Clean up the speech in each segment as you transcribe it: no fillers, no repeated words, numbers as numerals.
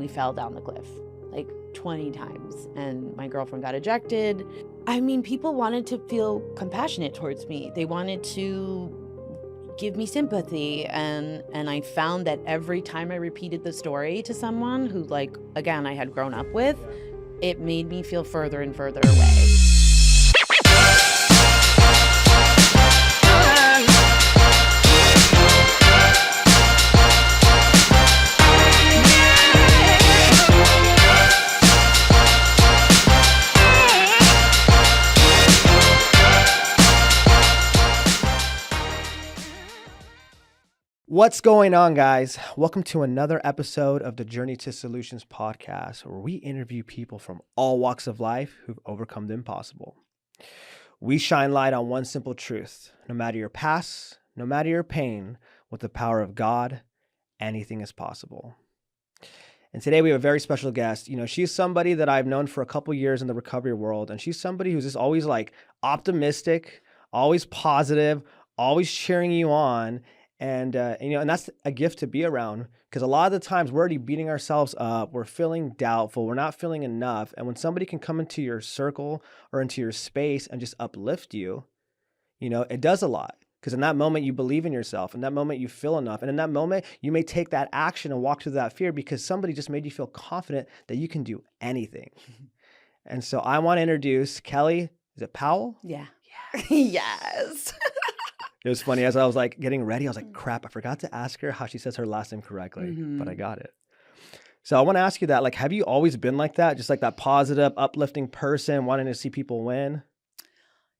we fell down the cliff like 20 times and my girlfriend got ejected. I mean, people wanted to feel compassionate towards me. They wanted to give me sympathy. And I found that every time I repeated the story to someone who, like, again, I had grown up with, it made me feel further and further away. What's going on, guys? Welcome to another episode of the Journey to Solutions podcast, where we interview people from all walks of life who've overcome the impossible. We shine light on one simple truth: no matter your past, no matter your pain, with the power of God, anything is possible. And today we have a very special guest. You know, she's somebody that I've known for a couple years in the recovery world, and she's somebody who's just always like optimistic, always positive, always cheering you on. And that's a gift to be around, because a lot of the times we're already beating ourselves up. We're feeling doubtful. We're not feeling enough. And when somebody can come into your circle or into your space and just uplift you, you know, it does a lot. Because in that moment, you believe in yourself. In that moment, you feel enough. And in that moment, you may take that action and walk through that fear because somebody just made you feel confident that you can do anything. And so I want to introduce Kelly. Is it Powell? Yeah. Yes. It was funny, as I was like getting ready, I was like, crap, I forgot to ask her how she says her last name correctly, but I got it. So I want to ask you that, like, have you always been like that? Just like that positive, uplifting person, wanting to see people win?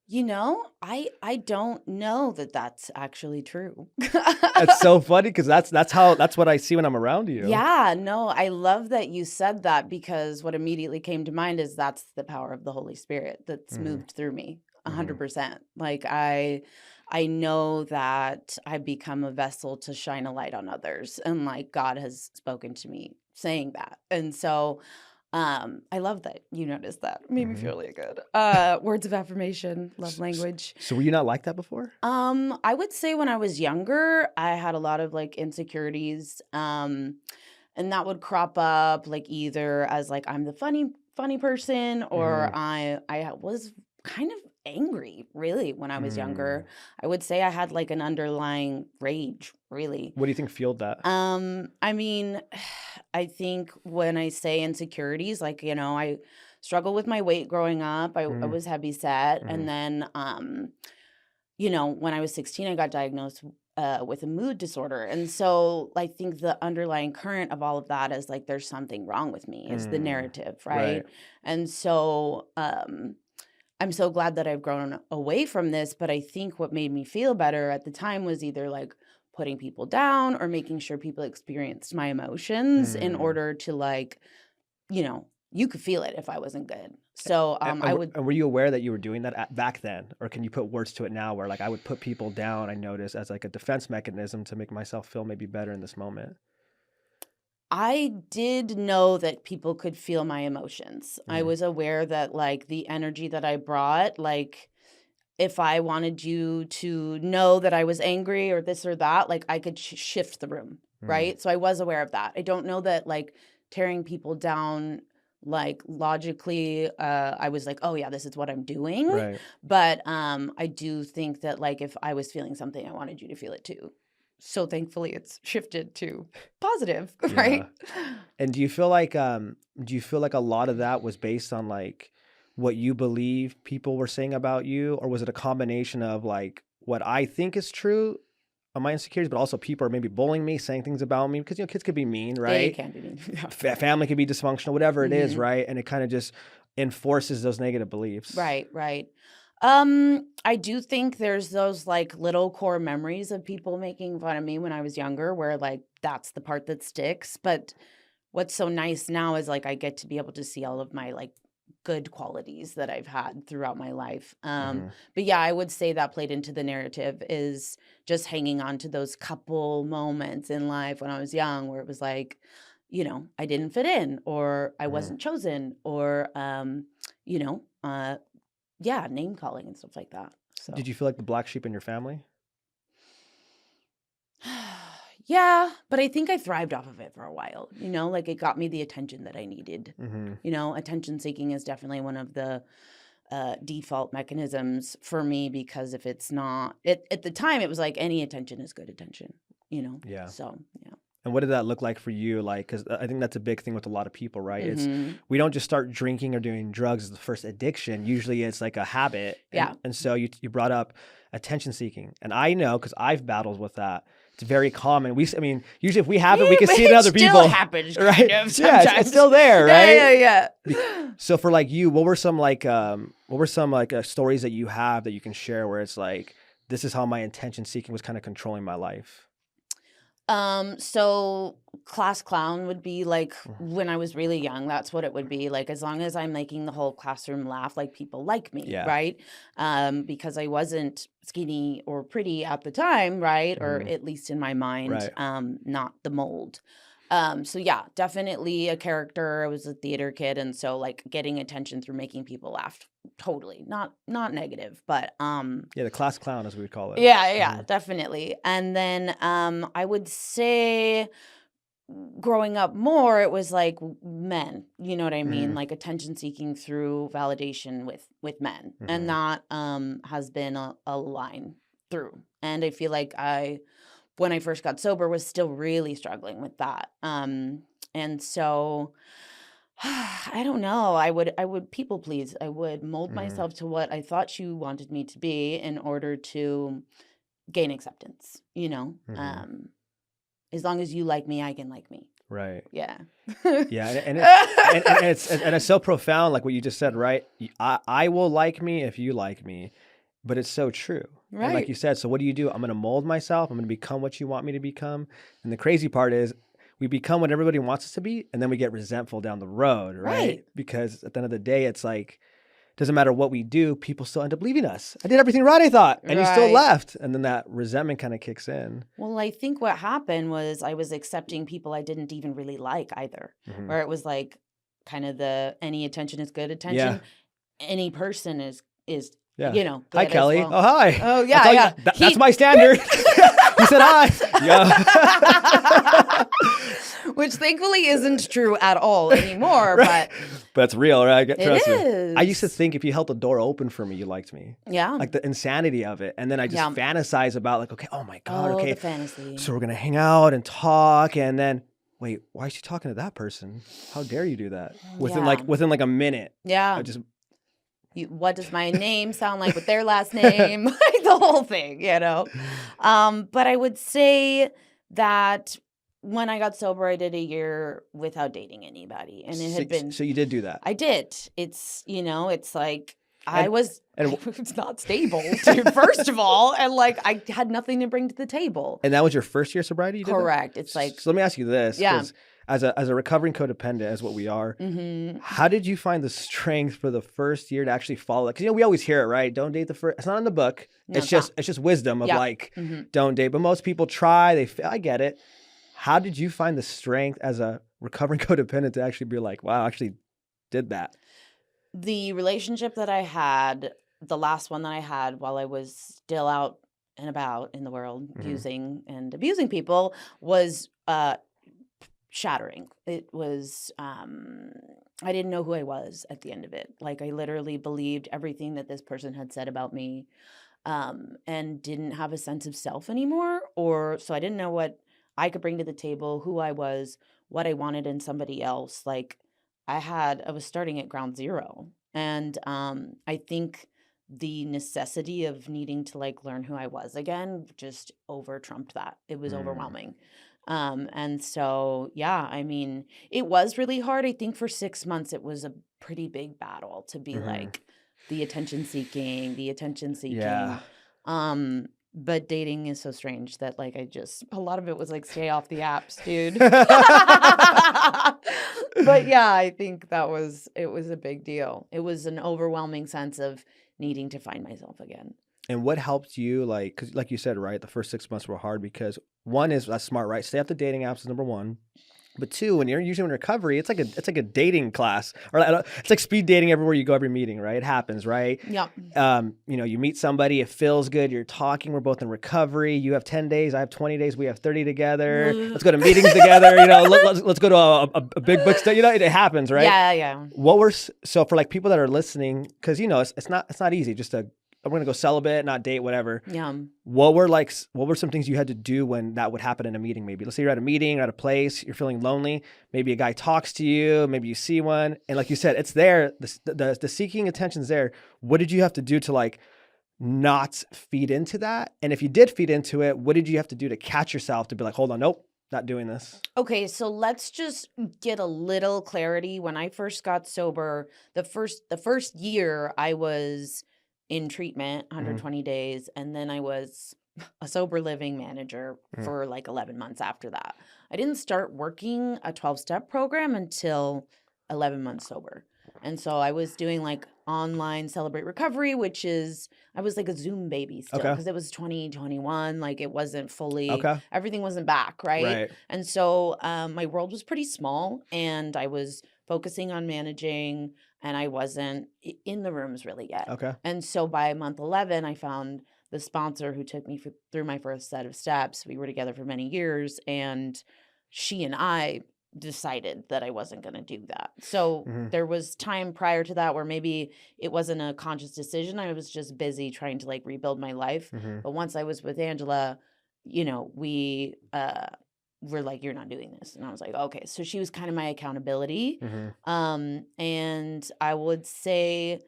You know, I don't know that that's actually true. That's so funny, because that's what I see when I'm around you. Yeah, no, I love that you said that, because what immediately came to mind is that's the power of the Holy Spirit that's moved through me 100%. Like I know that I've become a vessel to shine a light on others, and like God has spoken to me saying that. And so I love that you noticed that. It made me feel really good. Words of affirmation, love language. So were you not like that before? I would say when I was younger, I had a lot of like insecurities. And that would crop up like either as like I'm the funny person, or I was kind of angry really when I was younger. I would say I had like an underlying rage, really. What do you think fueled that? I mean, I think when I say insecurities, like, you know, I struggled with my weight growing up. I was heavy set. And then, you know, when I was 16, I got diagnosed with a mood disorder. And so I think the underlying current of all of that is like, there's something wrong with me, is the narrative, right? And so I'm so glad that I've grown away from this. But I think what made me feel better at the time was either like putting people down or making sure people experienced my emotions in order to, like, you know, you could feel it if I wasn't good. So And were you aware that you were doing that back then? Or can you put words to it now, where like I would put people down, I noticed, as like a defense mechanism to make myself feel maybe better in this moment? I did know that people could feel my emotions. I was aware that like the energy that I brought, like if I wanted you to know that I was angry or this or that, like I could shift the room, right? So I was aware of that. I don't know that like tearing people down, like logically, I was like, oh yeah, this is what I'm doing. Right. But I do think that like if I was feeling something, I wanted you to feel it too. So thankfully it's shifted to positive, right? And do you feel like a lot of that was based on like what you believe people were saying about you, or was it a combination of like what I think is true on my insecurities, but also people are maybe bullying me, saying things about me, because, you know, kids could be mean, right? They can be mean. Family could be dysfunctional, whatever it is, right? And it kind of just enforces those negative beliefs. Right. I do think there's those like little core memories of people making fun of me when I was younger, where like that's the part that sticks. But what's so nice now is like I get to be able to see all of my like good qualities that I've had throughout my life. But yeah, I would say that played into the narrative, is just hanging on to those couple moments in life when I was young where it was like, you know, I didn't fit in, or I wasn't chosen, or, you know, yeah, name calling and stuff like that. So Did you feel like the black sheep in your family? Yeah, but I think I thrived off of it for a while, you know, like it got me the attention that I needed. You know, attention seeking is definitely one of the default mechanisms for me, because if it's not, at the time, it was like any attention is good attention, you know? Yeah. So, yeah. And what did that look like for you? Like, because I think that's a big thing with a lot of people, right? It's hmm we don't just start drinking or doing drugs as the first addiction. Usually it's like a habit. Yeah. And so you brought up attention seeking. And I know, because I've battled with that. It's very common. I mean, usually if we have it, we can but see it in other people. Still happens, right? kind of, Yeah, sometimes. it's still there, right? Yeah. So for like you, what were some stories that you have that you can share where it's like, this is how my attention seeking was kind of controlling my life? So class clown would be like when I was really young, that's what it would be. Like, as long as I'm making the whole classroom laugh, like people like me, Yeah. right? Because I wasn't skinny or pretty at the time, right? Or at least in my mind, Right. not the mold. So yeah, definitely a character. I was a theater kid, and so like getting attention through making people laugh, totally. Not negative, but Yeah, the class clown, as we would call it. yeah, definitely. And then I would say growing up more, it was like men, you know what I mean? Like attention seeking through validation with men. And that has been a line through. And I feel like when I first got sober, was still really struggling with that. And so I don't know. I would people please. I would mold myself to what I thought you wanted me to be in order to gain acceptance, you know? As long as you like me, I can like me. Right. Yeah. Yeah, and it's so profound, like what you just said, right? I will like me if you like me, but it's so true. Right. And like you said, so what do? I'm going to mold myself. I'm going to become what you want me to become. And the crazy part is we become what everybody wants us to be, and then we get resentful down the road, right? Because at the end of the day, it's like, doesn't matter what we do, people still end up leaving us. I did everything right, I thought, and you still left. And then that resentment kind of kicks in. Well, I think what happened was I was accepting people I didn't even really like either, where it was like kind of any attention is good attention. Yeah. Any person is yeah. You know, hi, Kelly. Well. Oh, hi. Oh, yeah. That's my standard. He said hi. Yeah. Which thankfully isn't true at all anymore, right. But it's real, right? Trust me. Is. I used to think if you held the door open for me, you liked me. Yeah. Like the insanity of it. And then I just fantasize about like, okay, oh my God, okay. The fantasy. So we're going to hang out and talk, and then, wait, why is she talking to that person? How dare you do that? Within like a minute. Yeah. I just... what does my name sound like with their last name? Like the whole thing, you know? But I would say that when I got sober, I did a year without dating anybody. And it had been... So you did do that? I did. It's, you know, it's like... I was not stable, dude, first of all. And like, I had nothing to bring to the table. And that was your first year of sobriety? You did correct. That? It's like... So let me ask you this. Yeah. As a recovering codependent, as what we are, how did you find the strength for the first year to actually follow it? Because, you know, we always hear it, right? Don't date the first... It's not in the book. No, it's just wisdom of like, don't date. But most people try. They fail. I get it. How did you find the strength as a recovering codependent to actually be like, wow, I actually did that? The relationship that I had, the last one that I had while I was still out and about in the world using and abusing people, was shattering. It was, I didn't know who I was at the end of it. Like, I literally believed everything that this person had said about me, and didn't have a sense of self anymore. So I didn't know what I could bring to the table, who I was, what I wanted in somebody else. Like, I was starting at ground zero. And I think the necessity of needing to like learn who I was again just over trumped that. It was overwhelming. And so, yeah, I mean, it was really hard. I think for 6 months, it was a pretty big battle to be like the attention seeking. Yeah. But dating is so strange that like a lot of it was like stay off the apps, dude. But yeah, I think it was a big deal. It was an overwhelming sense of needing to find myself again. And what helped you, like, because like you said, right, the first 6 months were hard because one is, that's smart, right? Stay off the dating apps is number one. But two, when you're usually in recovery, it's like a dating class, or it's like speed dating everywhere you go, every meeting, right? It happens, right? Yep. You meet somebody, it feels good. You're talking. We're both in recovery. You have 10 days. I have 20 days. We have 30 together. Let's go to meetings together. Let's go to a big book study. It happens, right? Yeah. So for like people that are listening, because it's not easy just to. I'm gonna go celibate, not date, whatever. Yeah. What were some things you had to do when that would happen in a meeting? Maybe let's say you're at a meeting, or at a place, you're feeling lonely. Maybe a guy talks to you. Maybe you see one, and like you said, it's there. The seeking attention's there. What did you have to do to like not feed into that? And if you did feed into it, what did you have to do to catch yourself to be like, hold on, nope, not doing this? Okay, so let's just get a little clarity. When I first got sober, the first year I was in treatment, 120 days, and then I was a sober living manager for like 11 months after that. I didn't start working a 12-step program until 11 months sober. And so I was doing like online Celebrate Recovery, which is, I was like a Zoom baby still, because it was 2021. Like it wasn't fully, everything wasn't back, right? And so my world was pretty small, and I was focusing on managing, and I wasn't in the rooms really yet. And so by month 11, I found the sponsor who took me through my first set of steps. We were together for many years, and she and I decided that I wasn't going to do that. So there was time prior to that where maybe it wasn't a conscious decision. I was just busy trying to like rebuild my life. But once I was with Angela, we were like, you're not doing this. And I was like, okay. So she was kind of my accountability. And I would say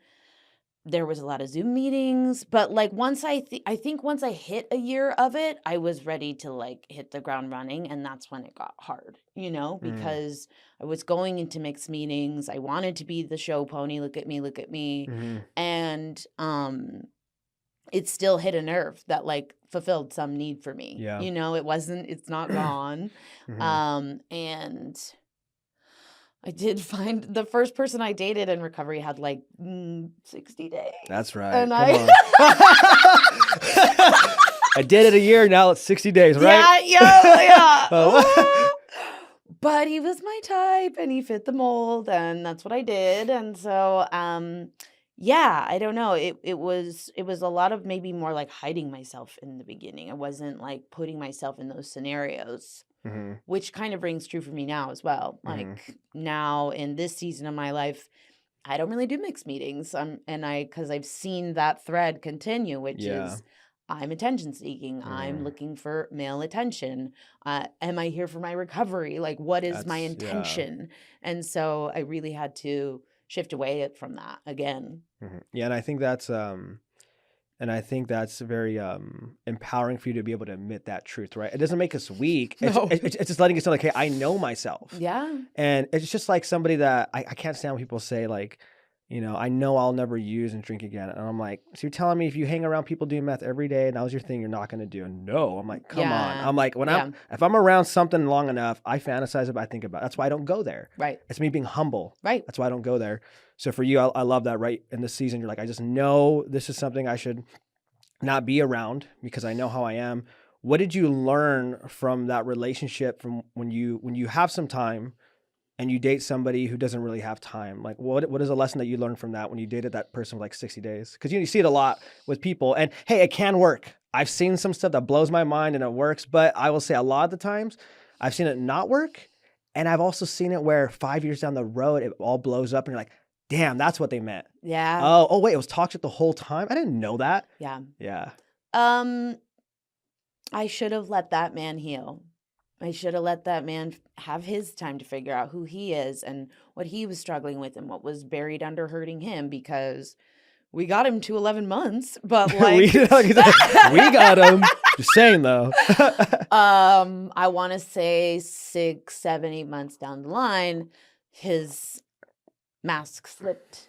there was a lot of Zoom meetings, but like once I think once I hit a year of it, I was ready to like hit the ground running. And that's when it got hard, because I was going into mixed meetings. I wanted to be the show pony. Look at me. And it still hit a nerve that like fulfilled some need for me. It's not gone. And I did find the first person I dated in recovery had like 60 days. That's right. And on. I did it a year. Now it's 60 days, right? Yeah. But he was my type, and he fit the mold, and that's what I did. And so, I don't know. It was a lot of maybe more like hiding myself in the beginning. I wasn't like putting myself in those scenarios. Which kind of rings true for me now as well. Like now in this season of my life, I don't really do mixed meetings. Because I've seen that thread continue, which is I'm attention seeking. I'm looking for male attention. Am I here for my recovery? Like, what is my intention? And so I really had to shift away from that again. Yeah, and I think that's very empowering for you to be able to admit that truth, right? It doesn't make us weak. No. It's just letting us know, like, hey, I know myself. Yeah. And it's just like somebody that I can't stand when people say, like, I know I'll never use and drink again. And I'm like, so you're telling me if you hang around people doing meth every day and that was your thing, you're not going to do? And no, I'm like, come on. I'm like, if I'm around something long enough, I fantasize about it, I think about it. That's why I don't go there. Right. It's me being humble. Right. That's why I don't go there. So for you, I love that, right? In this season, you're like, I just know this is something I should not be around because I know how I am. What did you learn from that relationship from when you have some time and you date somebody who doesn't really have time? Like what is a lesson that you learned from that when you dated that person for like 60 days? Because you see it a lot with people, and hey, it can work. I've seen some stuff that blows my mind and it works, but I will say a lot of the times I've seen it not work. And I've also seen it where 5 years down the road, it all blows up and you're like, damn, that's what they meant. Yeah. Oh, wait, it was toxic the whole time? I didn't know that. Yeah. Yeah. I should have let that man heal. I should have let that man have his time to figure out who he is and what he was struggling with and what was buried under hurting him, because we got him to 11 months, but like we got him. Just saying though. I want to say 6, 7, 8 months down the line, his mask slipped.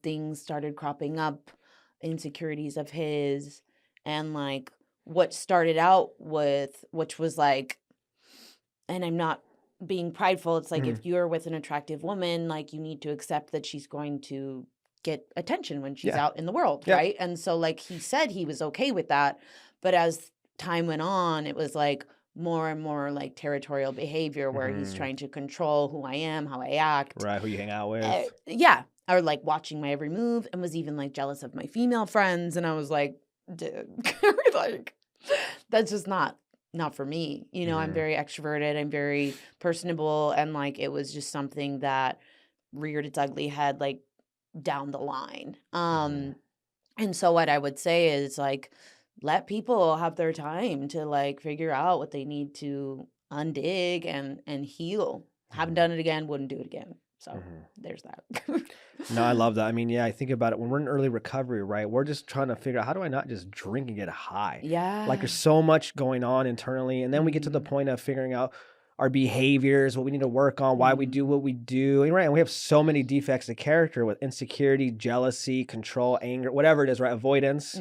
Things started cropping up, insecurities of his, and like what started out with, which was like, and I'm not being prideful, it's like if you're with an attractive woman, like you need to accept that she's going to get attention when she's out in the world, right? And so like he said he was okay with that, but as time went on, it was like, more and more like territorial behavior where he's trying to control who I am, how I act. Right, who you hang out with. Yeah. Or like watching my every move, and was even like jealous of my female friends. And I was like, dude, like, that's just not for me. You know, I'm very extroverted. I'm very personable. And like, it was just something that reared its ugly head, like down the line. And so what I would say is like, let people have their time to like figure out what they need to undig and heal. Haven't done it again, wouldn't do it again. So there's that. No, I love that. I mean, yeah, I think about it when we're in early recovery, right? We're just trying to figure out, how do I not just drink and get high? Yeah. Like there's so much going on internally. And then we get to the point of figuring out our behaviors, what we need to work on, why we do what we do. And, right. And we have so many defects of character with insecurity, jealousy, control, anger, whatever it is, right? Avoidance,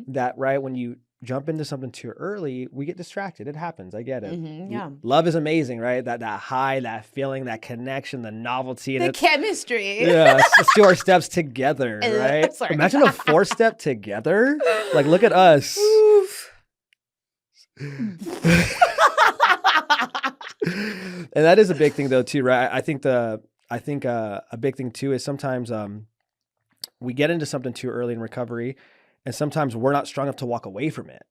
that, right, when you jump into something too early, we get distracted. It happens. I get it. Yeah. Love is amazing, right? That high, that feeling, that connection, the novelty. And the chemistry. Yeah. Let's do our steps together, right? Sorry. Imagine a 4-step together. Like, look at us. And that is a big thing though too, right? I think a big thing too is sometimes we get into something too early in recovery, and sometimes we're not strong enough to walk away from it.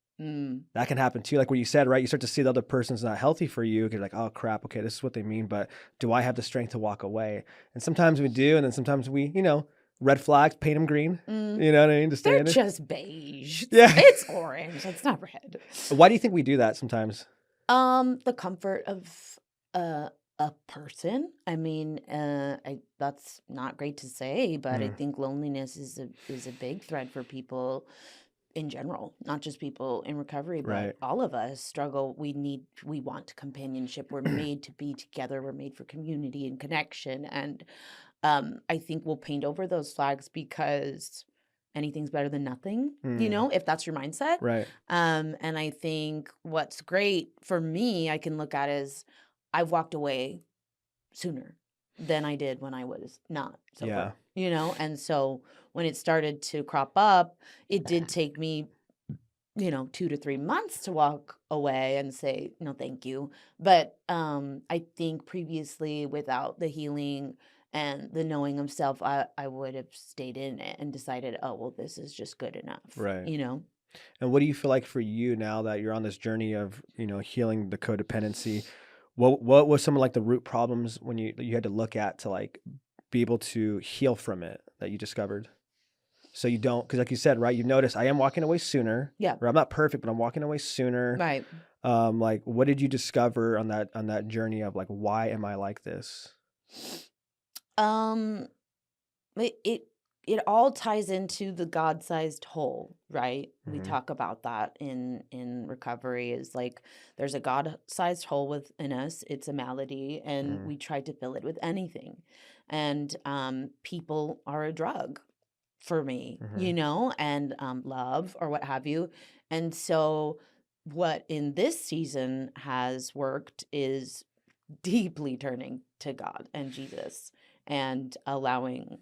That can happen too. Like what you said, right? You start to see the other person's not healthy for you. You're like, oh crap, okay, this is what they mean, but do I have the strength to walk away? And sometimes we do, and then sometimes we, red flags, paint them green. You know what I mean? They're just beige. Yeah. It's orange. It's not red. Why do you think we do that sometimes? The comfort of a person. I mean, that's not great to say, but I think loneliness is a big thread for people in general, not just people in recovery, but all of us struggle. We want companionship. We're made to be together. We're made for community and connection. And I think we'll paint over those flags because anything's better than nothing, if that's your mindset. Right. And I think what's great for me, I can look at is I've walked away sooner than I did when I was not sober, and so when it started to crop up, it did take me, 2 to 3 months to walk away and say, no, thank you. But I think previously, without the healing and the knowing of self, I would have stayed in it and decided, oh, well, this is just good enough. Right. And what do you feel like for you now that you're on this journey of, healing the codependency? What was some of like the root problems when you had to look at to like be able to heal from it that you discovered? So you don't, because like you said, right, you notice I am walking away sooner. Yeah. Or I'm not perfect, but I'm walking away sooner. Right. Like what did you discover on that journey of like, why am I like this? It all ties into the God-sized hole, right? We Mhm. talk about that in recovery, is like there's a God-sized hole within us. It's a malady, and we try to fill it with anything. And people are a drug for me, and love or what have you. And so what in this season has worked is deeply turning to God and Jesus and allowing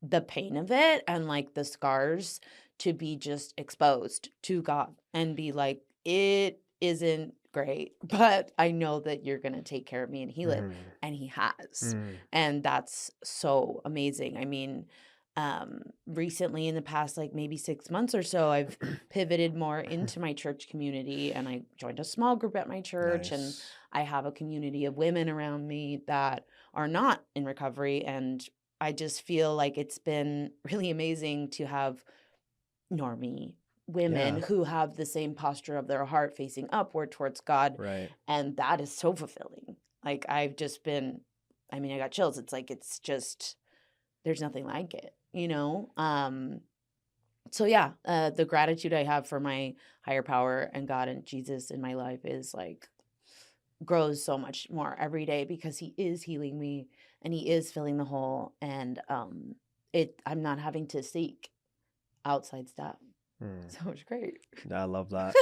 the pain of it and like the scars to be just exposed to God and be like, it isn't great, but I know that you're going to take care of me and heal it. And he has. And that's so amazing. I mean, recently in the past, like maybe 6 months or so, I've pivoted more into my church community, and I joined a small group at my church. Nice. And I have a community of women around me that are not in recovery. And I just feel like it's been really amazing to have normie women who have the same posture of their heart facing upward towards God. Right. And that is so fulfilling. Like I've just been, I got chills. It's like, it's just, there's nothing like it, So yeah, the gratitude I have for my higher power and God and Jesus in my life is like, grows so much more every day because he is healing me and he is filling the hole. And I'm not having to seek outside stuff. So it's great. I love that.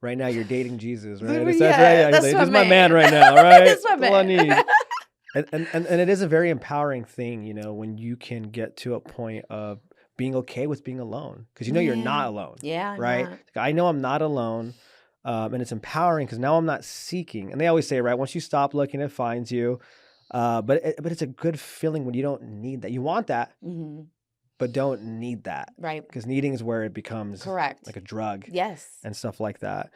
Right now you're dating Jesus, right? That's This is my man right now, right? That's my man. All I need. And it is a very empowering thing, when you can get to a point of being okay with being alone, because you're not alone. Yeah, right. I'm not. I know I'm not alone. And it's empowering because now I'm not seeking. And they always say, right, once you stop looking, it finds you. But it's a good feeling when you don't need that. You want that, but don't need that. Right. Because needing is where it becomes Correct. like a drug. Yes. And stuff like that.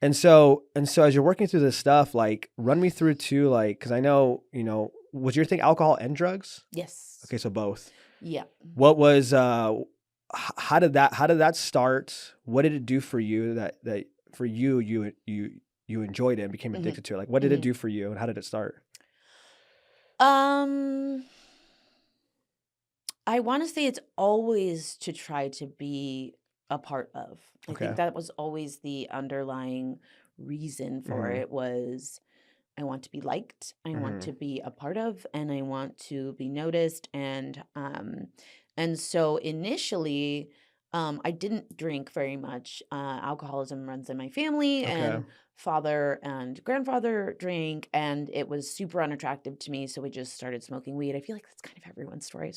And so as you're working through this stuff, like run me through too, like, because I know, was your thing alcohol and drugs? Yes. Okay, so both. Yeah. What was how did that start? What did it do for you that for you enjoyed it and became addicted to it? Like what did it do for you and how did it start? I want to say it's always to try to be a part of. I think that was always the underlying reason for it was I want to be liked, I want to be a part of, and I want to be noticed. And so initially, I didn't drink very much. Alcoholism runs in my family, and father and grandfather drank, and it was super unattractive to me. So we just started smoking weed. I feel like that's kind of everyone's story.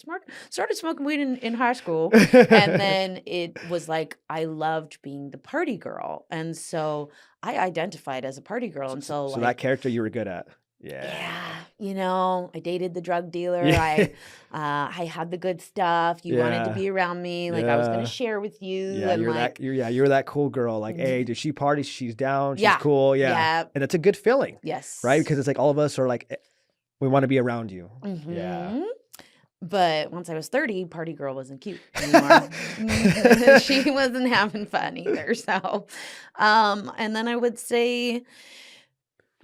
Started smoking weed in high school, and then it was like I loved being the party girl, and so I identified as a party girl. And so like, that character you were good at. Yeah, I dated the drug dealer. I had the good stuff. You wanted to be around me. Like I was going to share with you. Yeah, and you're that cool girl. Like, hey, does she party? She's down. She's cool. Yeah. And it's a good feeling. Yes. Right? Because it's like all of us are like, we want to be around you. Yeah. But once I was 30, party girl wasn't cute anymore. She wasn't having fun either. So, and then I would say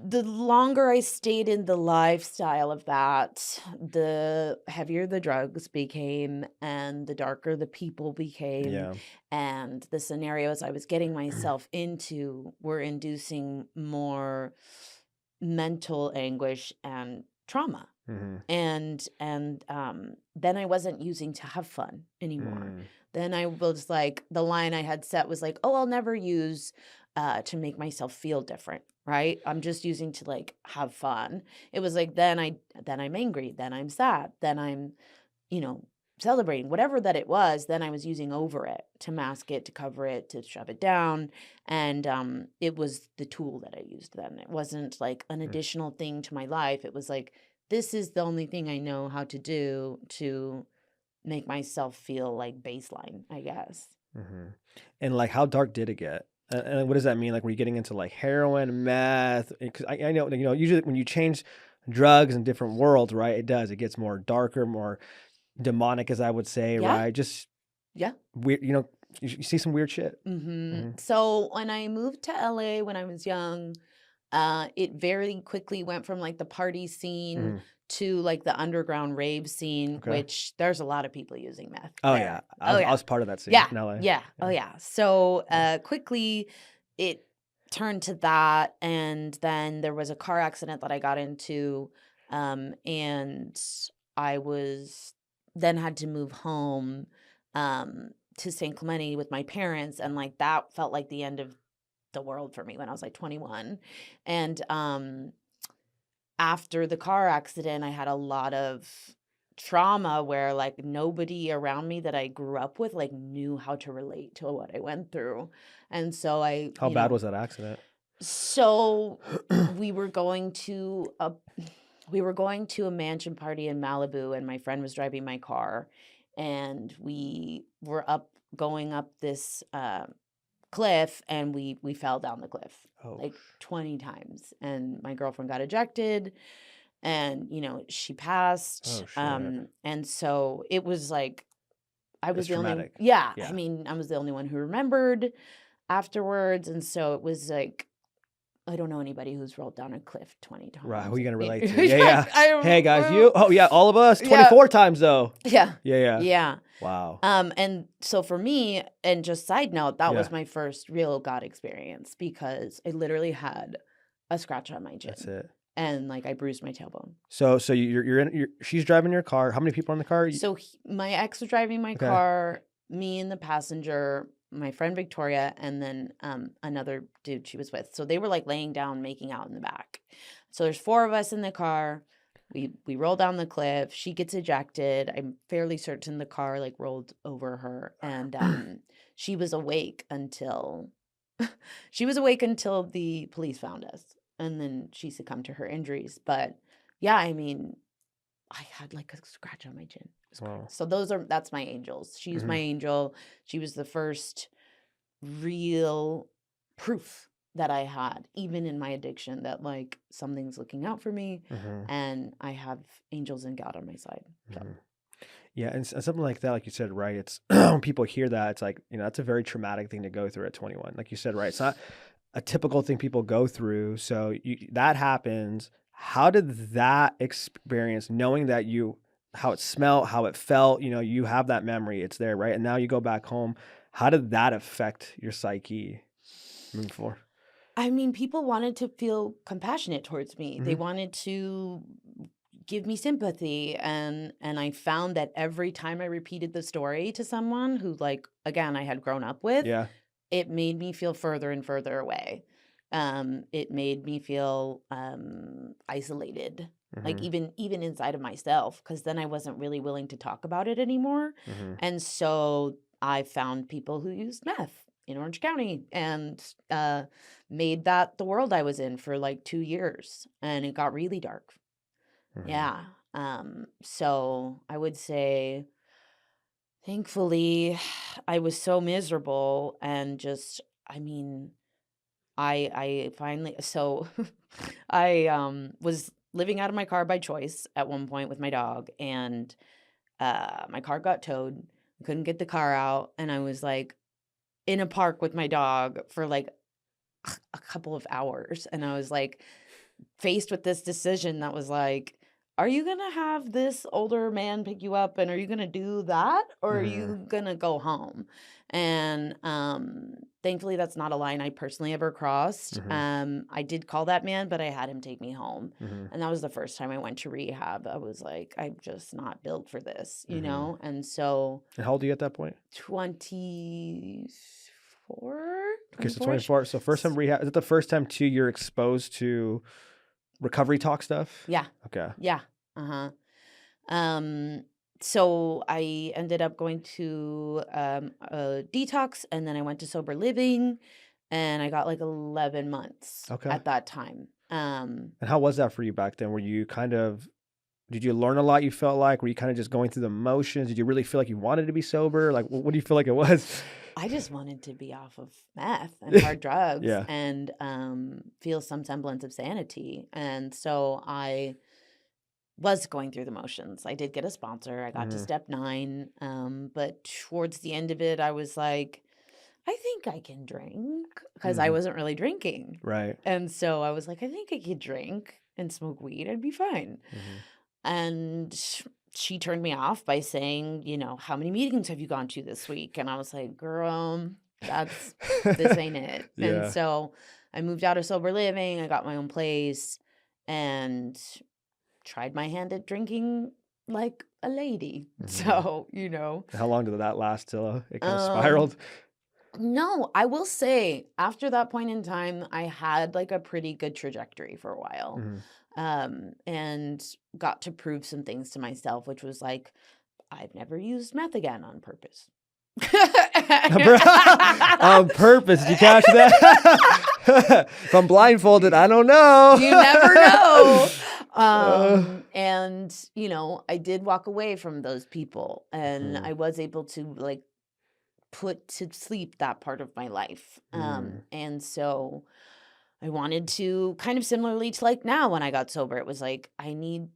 the longer I stayed in the lifestyle of that, the heavier the drugs became and the darker the people became. And the scenarios I was getting myself into were inducing more mental anguish and trauma. And then I wasn't using to have fun anymore. Then I was like, the line I had set was like, oh, I'll never use to make myself feel different, right? I'm just using to like have fun. It was like then I'm angry, then I'm sad, then I'm, celebrating, whatever that it was. Then I was using over it to mask it, to cover it, to shove it down. And it was the tool that I used then. It wasn't like an additional thing to my life. It was like, this is the only thing I know how to do to make myself feel like baseline, I guess. And like, how dark did it get? And what does that mean? Like, were you getting into like heroin, meth? Because I know, usually when you change drugs in different worlds, right? It gets more darker, more demonic, as I would say, right? Just weird, you see some weird shit. So when I moved to LA when I was young, it very quickly went from like the party scene to like the underground rave scene, which there's a lot of people using meth. I was part of that scene in LA. Oh yeah. So quickly it turned to that, and then there was a car accident that I got into, and I was then had to move home to San Clemente with my parents, and like that felt like the end of the world for me when I was like 21. And after the car accident, I had a lot of trauma where like nobody around me that I grew up with like knew how to relate to what I went through. And so How bad was that accident? So we were going to a mansion party in Malibu, and my friend was driving my car, and we were going up this cliff, and we fell down the cliff like 20 times, and my girlfriend got ejected, and she passed. And so it was like I was the only I mean, I was the only one who remembered afterwards, and so it was like I don't know anybody who's rolled down a cliff 20 times. Right, who are you gonna relate to? Hey guys, all of us 24 times though. Yeah. Wow. And so for me, and just side note, that was my first real God experience, because I literally had a scratch on my chin. That's it. And like I bruised my tailbone. So she's driving your car. How many people are in the car? So my ex was driving my car, me and the passenger, my friend Victoria, and then another dude she was with. So they were like laying down, making out in the back. So there's 4 of us in the car. We roll down the cliff. She gets ejected. I'm fairly certain the car like rolled over her, and she was awake until she was awake until the police found us, and then she succumbed to her injuries. But yeah, I mean, I had like a scratch on my chin. It was Wow. so that's my angels. She's my Mhm. angel. She was the first real proof that I had, even in my addiction, that like something's looking out for me, Mhm. and I have angels and God on my side. So Mhm. Yeah, and something like that, like you said, right? It's when people hear that, it's like, that's a very traumatic thing to go through at 21. Like you said, right? It's not a typical thing people go through. So that happens. How did that experience, knowing that how it smelled, how it felt, you have that memory, it's there, right? And now you go back home. How did that affect your psyche moving forward? I mean, people wanted to feel compassionate towards me. They Hmm. wanted to give me sympathy, and I found that every time I repeated the story to someone who, like, again, I had grown up with, Yeah. it made me feel further and further away. It made me feel isolated, like Hmm. even inside of myself, because then I wasn't really willing to talk about it anymore. Hmm. And so I found people who used meth in Orange County, and made that the world I was in for like 2 years, and it got really dark. Hmm. Yeah. So I would say, thankfully, I was so miserable, and just, I mean, I finally, so I was living out of my car by choice at one point with my dog, and my car got towed. I couldn't get the car out, and I was like in a park with my dog for like a couple of hours, and I was like faced with this decision that was like, are you gonna have this older man pick you up, and are you gonna do that, or are Hmm. you gonna go home? And thankfully that's not a line I personally ever crossed. Hmm. I did call that man, but I had him take me home. Hmm. And that was the first time I went to rehab. I was like, I'm just not built for this, you Hmm. know? And so And how old are you at that point? 24, Okay, so 24ish. 24. So first time rehab. Is it the first time too you're exposed to recovery talk stuff? Yeah. Okay. Yeah. Uh-huh. Um, so I ended up going to a detox, and then I went to sober living, and I got like 11 months Okay. at that time. And how was that for you back then? Did you learn a lot, you felt like? Were you kind of just going through the motions? Did you really feel like you wanted to be sober? Like, what do you feel like it was? I just wanted to be off of meth and hard drugs, Yeah. and feel some semblance of sanity. And so I was going through the motions. I did get a sponsor. I got to Hmm. step 9. But towards the end of it, I was like, I think I can drink, because I Hmm. wasn't really drinking. Right. And so I was like, I think I could drink and smoke weed. I'd be fine. Hmm. And she turned me off by saying, how many meetings have you gone to this week? And I was like, girl, this ain't it. And Yeah. so I moved out of sober living. I got my own place, and tried my hand at drinking like a lady. Hmm. So, How long did that last till it kind of um, spiraled? no, I will say after that point in time, I had like a pretty good trajectory for a while. Hmm. And got to prove some things to myself, which was like, I've never used meth again on purpose. On purpose. Did you catch that? If I'm blindfolded, I don't know. You never know. Uh, And I did walk away from those people, and mhm. I was able to like put to sleep that part of my life. Mhm. And so I wanted to, kind of similarly to like now when I got sober, it was like I need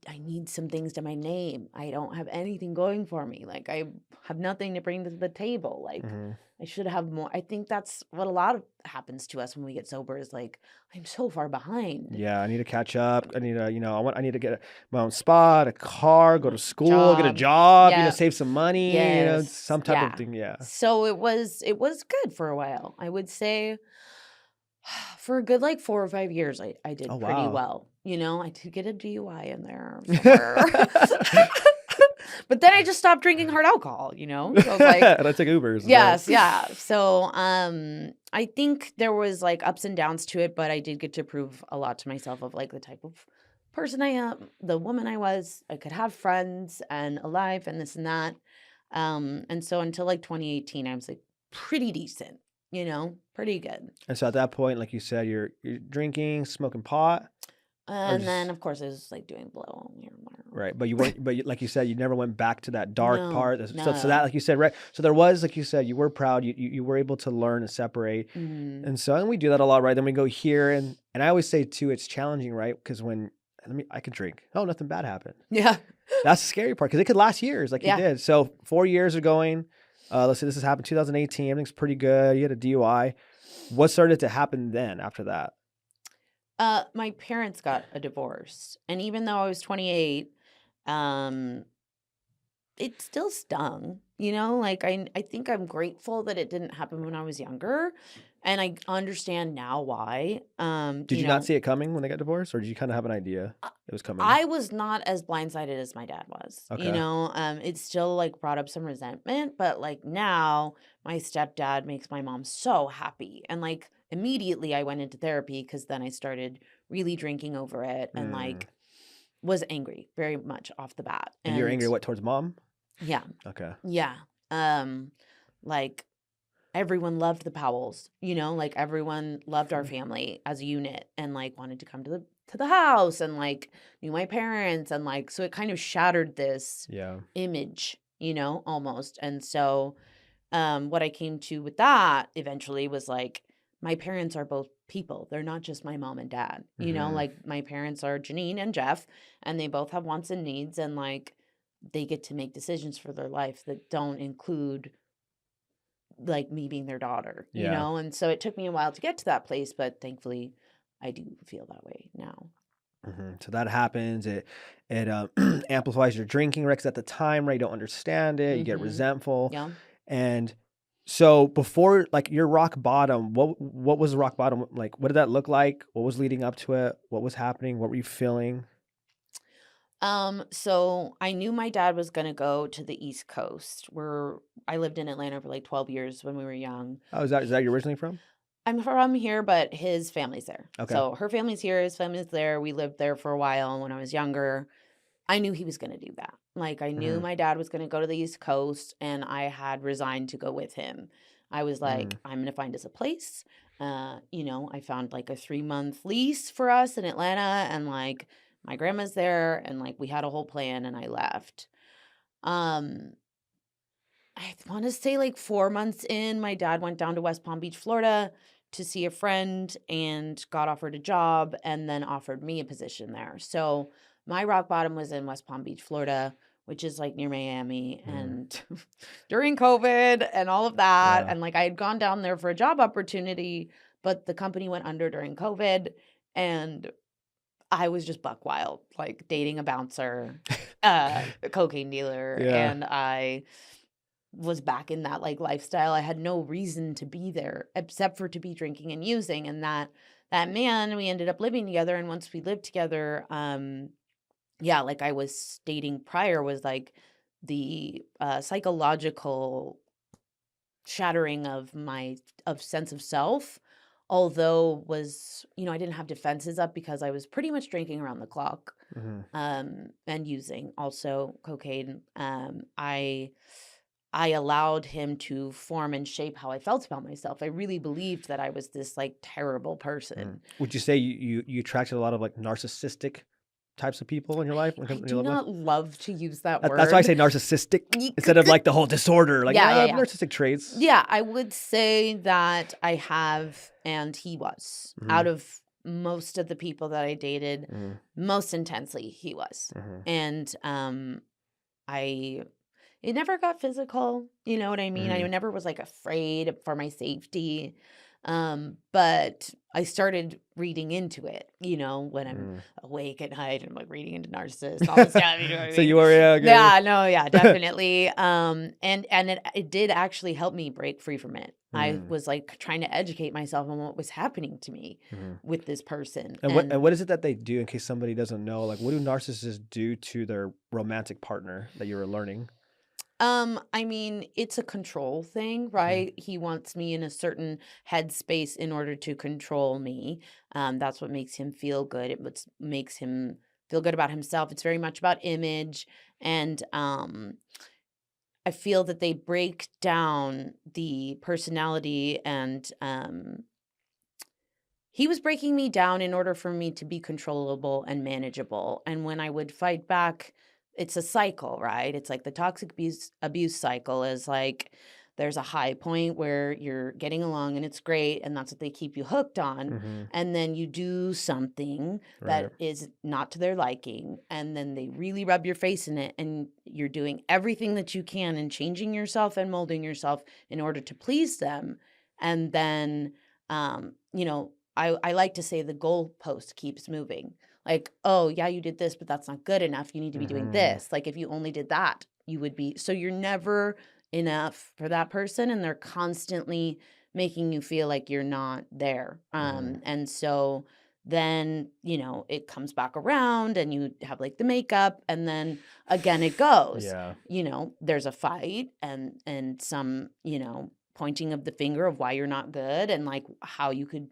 some things to my name. I don't have anything going for me. Like I have nothing to bring to the table. Like Mhm. I should have more. I think that's what a lot of happens to us when we get sober, is like, I'm so far behind. Yeah, I need to catch up. I need to, I need to get my own spot, a car, go to school, get a Job. job, Yeah. save some money, Yes. some type of Yeah. thing. Yeah. So it was good for a while. I would say for a good like 4 or 5 years, I Oh, did pretty wow. well. I did get a DUI in there somewhere. But then I just stopped drinking hard alcohol, So I was like, And I took Ubers. Is that yes, yeah. So I think there was like ups and downs to it, but I did get to prove a lot to myself of like the type of person I am, the woman I was. I could have friends and a life and this and that. And so until like 2018, I was like pretty decent, pretty good. And so at that point, like you said, you're drinking, smoking pot, or And then, just of course, I was like doing blow here and there. right. But you weren't. But like you said, you never went back to that dark No, part. So that, no. like you said, right. So there was, like you said, you were proud. You were able to learn and separate. Hmm. And we do that a lot, right? Then we go here, and I always say too, it's challenging, right? Because I could drink. Oh, nothing bad happened. Yeah. That's the scary part because it could last years, like you Yeah. did. So 4 years are going. Let's say this has happened 2018. Everything's pretty good. You had a DUI. What started to happen then after that? My parents got a divorce, and even though I was 28, um, it still stung. Like I think I'm grateful that it didn't happen when I was younger, and I understand now why. Did you not see it coming when they got divorced, or did you kind of have an idea it was coming? I was not as blindsided as my dad was. Okay. It still like brought up some resentment, but like now my stepdad makes my mom so happy. And like immediately I went into therapy because then I started really drinking over it and like was angry very much off the bat. And you're angry what, towards mom? Yeah. Okay. Yeah. Like everyone loved the Powells, like everyone loved our family as a unit and like wanted to come to the house and like knew my parents and like so it kind of shattered this image, almost. And so what I came to with that eventually was like my parents are both people. They're not just my mom and dad. Like my parents are Janine and Jeff and they both have wants and needs and like they get to make decisions for their life that don't include like me being their daughter, and so it took me a while to get to that place, but thankfully I do feel that way now. So that happens. It amplifies your drinking, Rex. At the time, right? You don't understand it. You get resentful. Yeah. And so before, like your rock bottom, what was the rock bottom like? What did that look like? What was leading up to it? What was happening? What were you feeling? So I knew my dad was gonna go to the East Coast, where I lived in Atlanta for like 12 years when we were young. Oh, is that you originally from? I'm from here, but his family's there. Okay. So her family's here, his family's there. We lived there for a while when I was younger. I knew he was gonna do that. Like I knew my dad was gonna go to the East Coast, and I had resigned to go with him. I was like, I'm gonna find us a place. I found like a 3-month lease for us in Atlanta, and like my grandma's there, and like we had a whole plan, and I left. I want to say like 4 months in, my dad went down to West Palm Beach, Florida to see a friend and got offered a job and then offered me a position there. So my rock bottom was in West Palm Beach, Florida, which is like near Miami. And during COVID and all of that, and like I had gone down there for a job opportunity, but the company went under during COVID and I was just buck wild, like dating a bouncer, a cocaine dealer, and I was back in that like lifestyle. I had no reason to be there except for to be drinking and using. And that man, we ended up living together. And once we lived together, like I was stating prior, was like the psychological shattering of my sense of self, although was I didn't have defenses up because I was pretty much drinking around the clock, and using also cocaine. I allowed him to form and shape how I felt about myself. I really believed that I was this like terrible person. Would you say you attracted a lot of like narcissistic types of people in your life? I do not love to use that word. That's why I say narcissistic instead of like the whole disorder. Like narcissistic traits. Yeah, I would say that I have, and he was. Out of most of the people that I dated, most intensely he was. And it never got physical, you know what I mean? I never was like afraid for my safety. But I started reading into it, when I'm awake at night and I'm like reading into narcissists and all this stuff, you know what I mean? So you were, Definitely. And it did actually help me break free from it. I was like trying to educate myself on what was happening to me with this person. And what is it that they do, in case somebody doesn't know? Like, what do narcissists do to their romantic partner that you were learning? I mean, it's a control thing, right? He wants me in a certain headspace in order to control me. That's what makes him feel good. It makes him feel good about himself. It's very much about image. And I feel that they break down the personality, and he was breaking me down in order for me to be controllable and manageable. And when I would fight back, it's a cycle, right? It's like the toxic abuse cycle is like there's a high point where you're getting along and it's great, and that's what they keep you hooked on. Mm-hmm. And then you do something Right. that is not to their liking, and then they really rub your face in it, and you're doing everything that you can and changing yourself and molding yourself in order to please them. And then, I like to say the goalpost keeps moving. Like, oh, yeah, you did this, but that's not good enough. You need to be doing Mm-hmm. this. Like, if you only did that, you would be. So you're never enough for that person, and they're constantly making you feel like you're not there. And so then, it comes back around and you have like the makeup, and then again it goes. Yeah. There's a fight and some, pointing of the finger of why you're not good, and like how you could,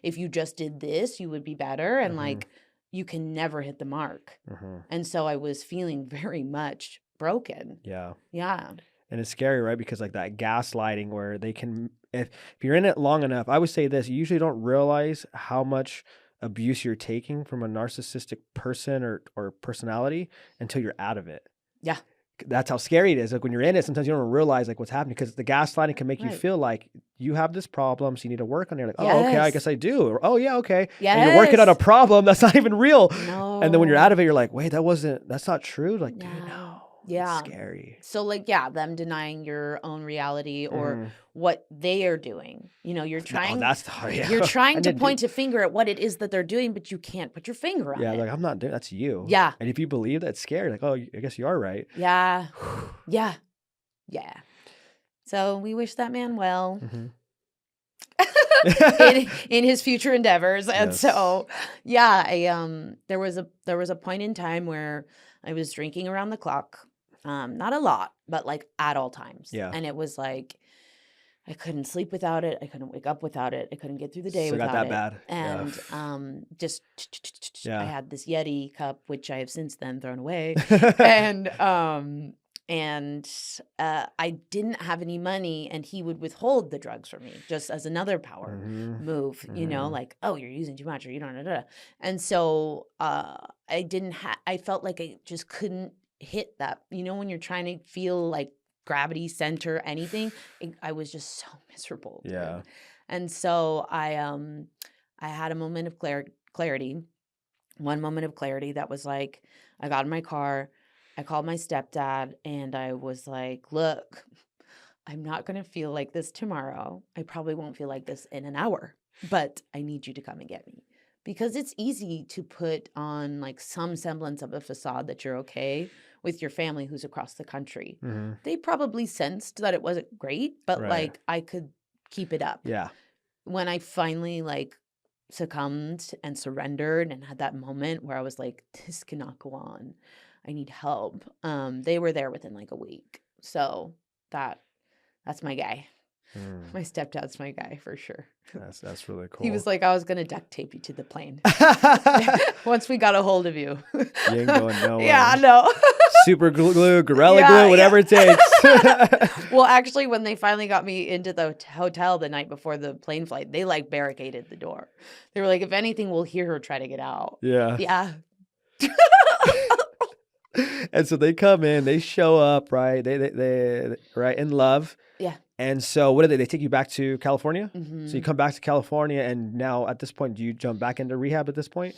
if you just did this, you would be better. And like, you can never hit the mark. And so I was feeling very much broken. Yeah. Yeah. And it's scary, right? Because like that gaslighting where they can, if you're in it long enough, I would say this, you usually don't realize how much abuse you're taking from a narcissistic person or personality until you're out of it. Yeah. That's how scary it is. Like when you're in it, sometimes you don't realize like what's happening, because the gaslighting can make you Right. feel like you have this problem, so you need to work on it. Like, oh, okay, I Yes. guess I do. Or, oh, yeah, okay. And you're working on a Yes. problem that's not even real. No. And then when you're out of it, you're like, wait, that's not true. Like, dude, No. no. Yeah. It's scary. So like, yeah, them denying your own reality or what they are doing. You're trying. You're trying to point a finger at what it is that they're doing, but you can't put your finger on it. Yeah, like I'm not doing. That's you. Yeah. And if you believe that's scary, like, oh, I guess you are right. Yeah. Yeah. Yeah. So we wish that man well in his future endeavors. And Yes. so, yeah, there was a point in time where I was drinking around the clock. Not a lot, but like at all times. Yeah. And it was like, I couldn't sleep without it. I couldn't wake up without it. I couldn't get through the day So without got that it. bad. And just Yeah. I had this Yeti cup, which I have since then thrown away. and I didn't have any money, and he would withhold the drugs from me just as another power move, like, oh, you're using too much, or you don't. And so I felt like I just couldn't hit that, when you're trying to feel like gravity center anything, I was just so miserable. Yeah. Dude. And so I had a moment of clarity, one moment of clarity that was like, I got in my car, I called my stepdad, and I was like, look, I'm not going to feel like this tomorrow. I probably won't feel like this in an hour, but I need you to come and get me. Because it's easy to put on like some semblance of a facade that you're okay with your family who's across the country. They probably sensed that it wasn't great, but like I could keep it up. Yeah. When I finally like succumbed and surrendered and had that moment where I was like, this cannot go on. I need help. They were there within like a week. So that's my guy. My stepdad's my guy for sure. That's really cool. He was like, I was going to duct tape you to the plane. Once we got a hold of you. You ain't going nowhere. Yeah, no. Super glue, Gorilla glue, whatever it takes. Well, actually, when they finally got me into the hotel the night before the plane flight, they like barricaded the door. They were like, if anything, we'll hear her try to get out. Yeah. Yeah. And so they come in, they show up, right? They right in love. Yeah. And so what did they take you back to California? Mm-hmm. So you come back to California, and now at this point, do you jump back into rehab at this point?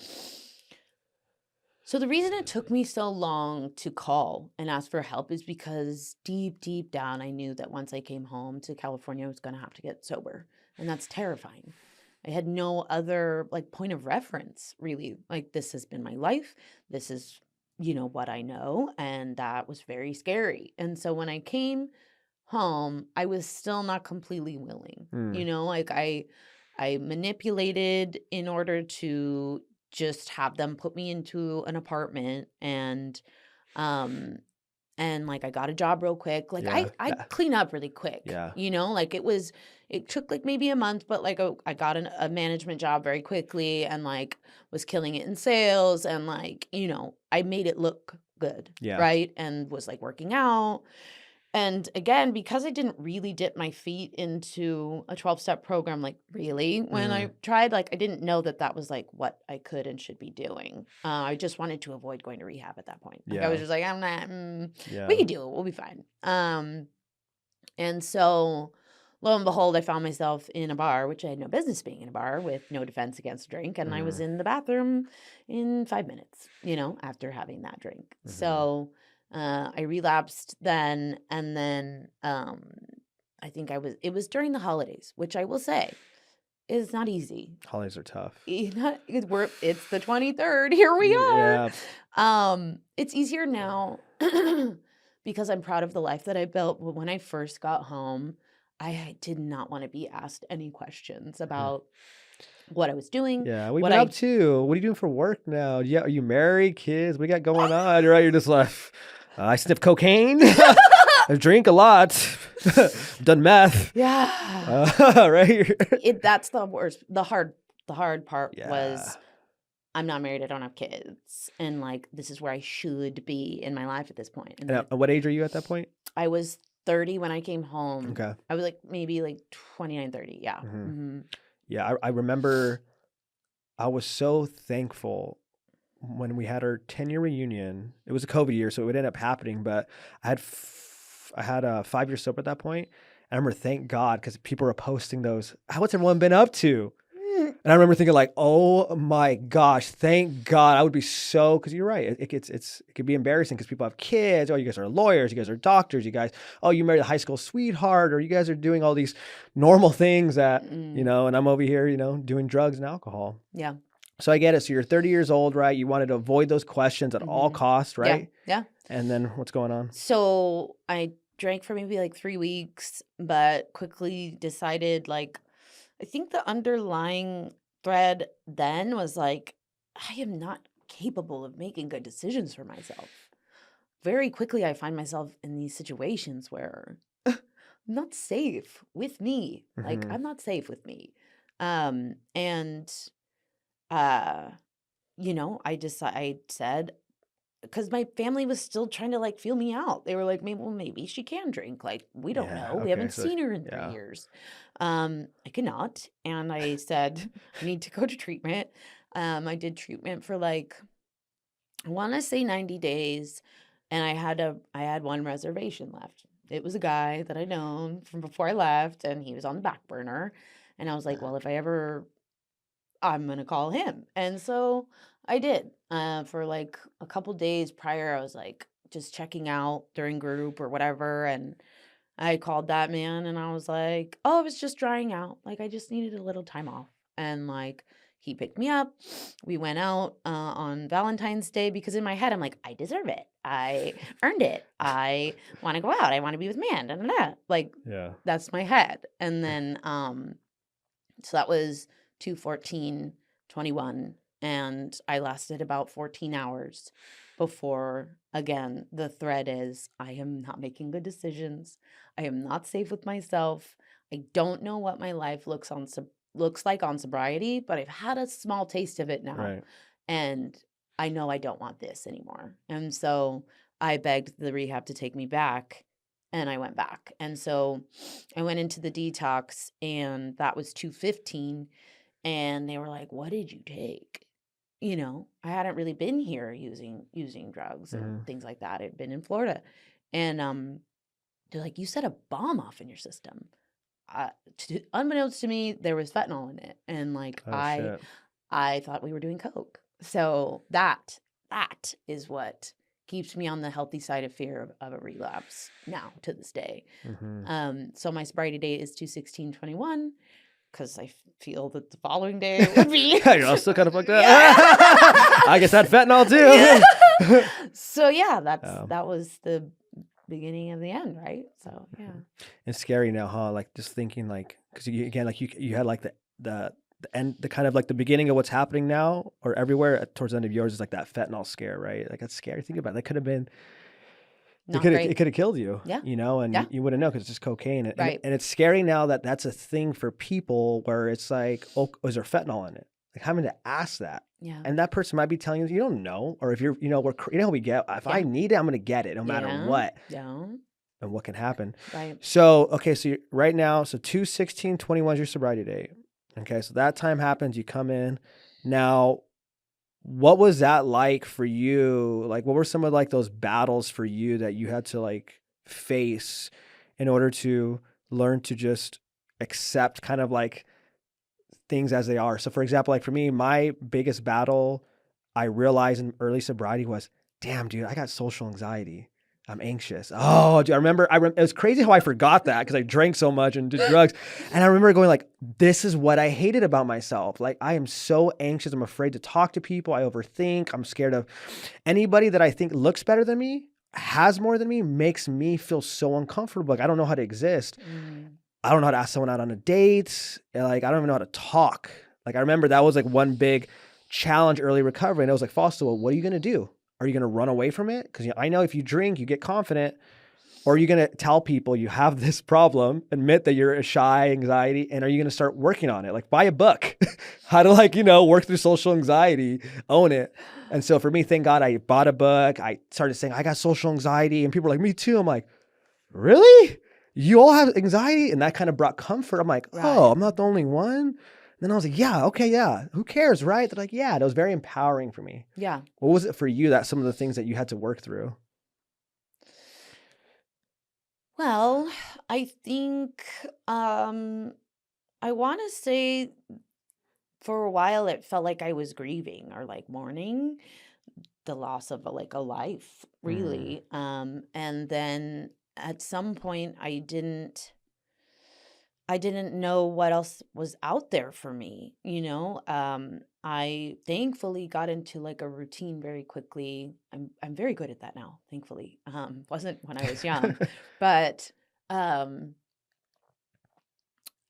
So the reason it took me so long to call and ask for help is because deep down, I knew that once I came home to California, I was going to have to get sober. And that's terrifying. I had no other like point of reference, really. Like, this has been my life. This is, what I know. And that was very scary. And so when I came home, I was still not completely willing. Like I manipulated in order to just have them put me into an apartment, and like I got a job real quick. Like I clean up really quick. Yeah. Like it took like maybe a month, but like I got a management job very quickly, and like was killing it in sales, and like, I made it look good. Yeah. Right. And was like working out. And again, because I didn't really dip my feet into a 12-step program, like really, when I tried, like I didn't know that that was like what I could and should be doing. I just wanted to avoid going to rehab at that point. Like I was Yeah. just like, I'm not, Yeah. we can do it. We'll be fine. And so lo and behold, I found myself in a bar, which I had no business being in a bar with no defense against drink. And I was in the bathroom in 5 minutes, after having that drink. So I relapsed then. And then I think it was during the holidays, which I will say is not easy. Holidays are tough. It's the 23rd. Here we are. It's easier now because I'm proud of the life that I built. But when I first got home, I did not want to be asked any questions about what I was doing. Yeah, we've been up to. What are you doing for work now? Yeah, are you married, kids? What do you got going on? Right, you're just like, I sniff cocaine. I drink a lot. Done meth. Yeah. Right. That's the worst. The hard part was I'm not married. I don't have kids. And like, this is where I should be in my life at this point. And at what age are you at that point? I was 30 when I came home. Okay. I was like maybe like 29, 30. Yeah. Yeah. I remember I was so thankful when we had our 10-year reunion. It was a COVID year, so it would end up happening, but I had a 5-year sober at that point. I remember, thank God, because people were posting those, what's everyone been up to? And I remember thinking like, oh my gosh, thank God. I would be so, because you're right. It could be embarrassing because people have kids. Oh, you guys are lawyers. You guys are doctors. You guys, oh, you married a high school sweetheart, or you guys are doing all these normal things that, and I'm over here, doing drugs and alcohol. Yeah. So I get it. So you're 30 years old, right? You wanted to avoid those questions at all costs, right? Yeah. And then what's going on? So I drank for maybe like 3 weeks, but quickly decided like, I think the underlying thread then was like, I am not capable of making good decisions for myself. Very quickly, I find myself in these situations where I'm not safe with me. Like, I'm not safe with me. I said, because my family was still trying to like feel me out. They were like, maybe she can drink. Like, we don't know. We haven't seen her in 3 years. I cannot. And I said, I need to go to treatment. I did treatment for like, I want to say 90 days. And I had one reservation left. It was a guy that I'd known from before I left, and he was on the back burner. And I was like, well, I'm going to call him. And so I did. For like a couple days prior, I was like just checking out during group or whatever. And I called that man and I was like, oh, I was just drying out. Like, I just needed a little time off. And like, he picked me up. We went out on Valentine's Day because in my head, I'm like, I deserve it. I earned it. I want to go out. I want to be with man. Da, da, da. Like, that's my head. And then, so that was 2/14/21, and I lasted about 14 hours before, again, the thread is I am not making good decisions. I am not safe with myself. I don't know what my life looks like on sobriety, but I've had a small taste of it now. Right. And I know I don't want this anymore. And so I begged the rehab to take me back. And I went back. And so I went into the detox, and that was 2/15. And they were like, what did you take? I hadn't really been here using drugs and things like that. I'd been in Florida. And they're like, you set a bomb off in your system. Unbeknownst to me, there was fentanyl in it. And like, I thought we were doing coke. So that is what keeps me on the healthy side of fear of a relapse now to this day. So my sobriety date is 2/16/21 because I feel that the following day would be. You're all still kind of fucked up. I guess that fentanyl too. So yeah, that was the beginning of the end, right? So yeah. It's scary now, huh? Like just thinking like, because you had like the end, the kind of like the beginning of what's happening now or everywhere towards the end of yours is like that fentanyl scare, right? Like that's scary. Think about it. That could have been, it could have killed you, and you wouldn't know because it's just cocaine. And it's scary now that that's a thing for people where it's like, oh, is there fentanyl in it? Like having to ask that. Yeah. And that person might be telling you don't know. Or if you're, we get, if I need it, I'm going to get it no matter what. Yeah. and what can happen. Right. So, okay, so right now, so 2/16/21 is your sobriety date. Okay, so that time happens, you come in. Now, what was that like for you? Like, what were some of like those battles for you that you had to like face in order to learn to just accept kind of like things as they are? So for example, like for me, my biggest battle I realized in early sobriety was, damn, dude, I got social anxiety. I'm anxious. Oh, dude, it was crazy how I forgot that because I drank so much and did drugs. And I remember going like, this is what I hated about myself. Like, I am so anxious. I'm afraid to talk to people. I overthink. I'm scared of anybody that I think looks better than me, has more than me, makes me feel so uncomfortable. Like, I don't know how to exist. I don't know how to ask someone out on a date. Like, I don't even know how to talk. Like, I remember that was like one big challenge early recovery. And I was like, Foster, well, what are you going to do? Are you going to run away from it? Because I know if you drink, you get confident. Or are you going to tell people you have this problem, admit that you're a shy anxiety, and are you going to start working on it? Like, buy a book, how to like, work through social anxiety, own it. And so for me, thank God I bought a book. I started saying, I got social anxiety. And people were like, me too. I'm like, really? You all have anxiety? And that kind of brought comfort. I'm like, oh, I'm not the only one. And then I was like, yeah, okay, yeah. Who cares, right? They're like, yeah. It was very empowering for me. Yeah. What was it for you that some of the things that you had to work through? Well, I think I want to say for a while it felt like I was grieving or like mourning the loss of a life, really. And then at some point I didn't know what else was out there for me, I thankfully got into like a routine very quickly. I'm very good at that now, thankfully. Wasn't when I was young, but um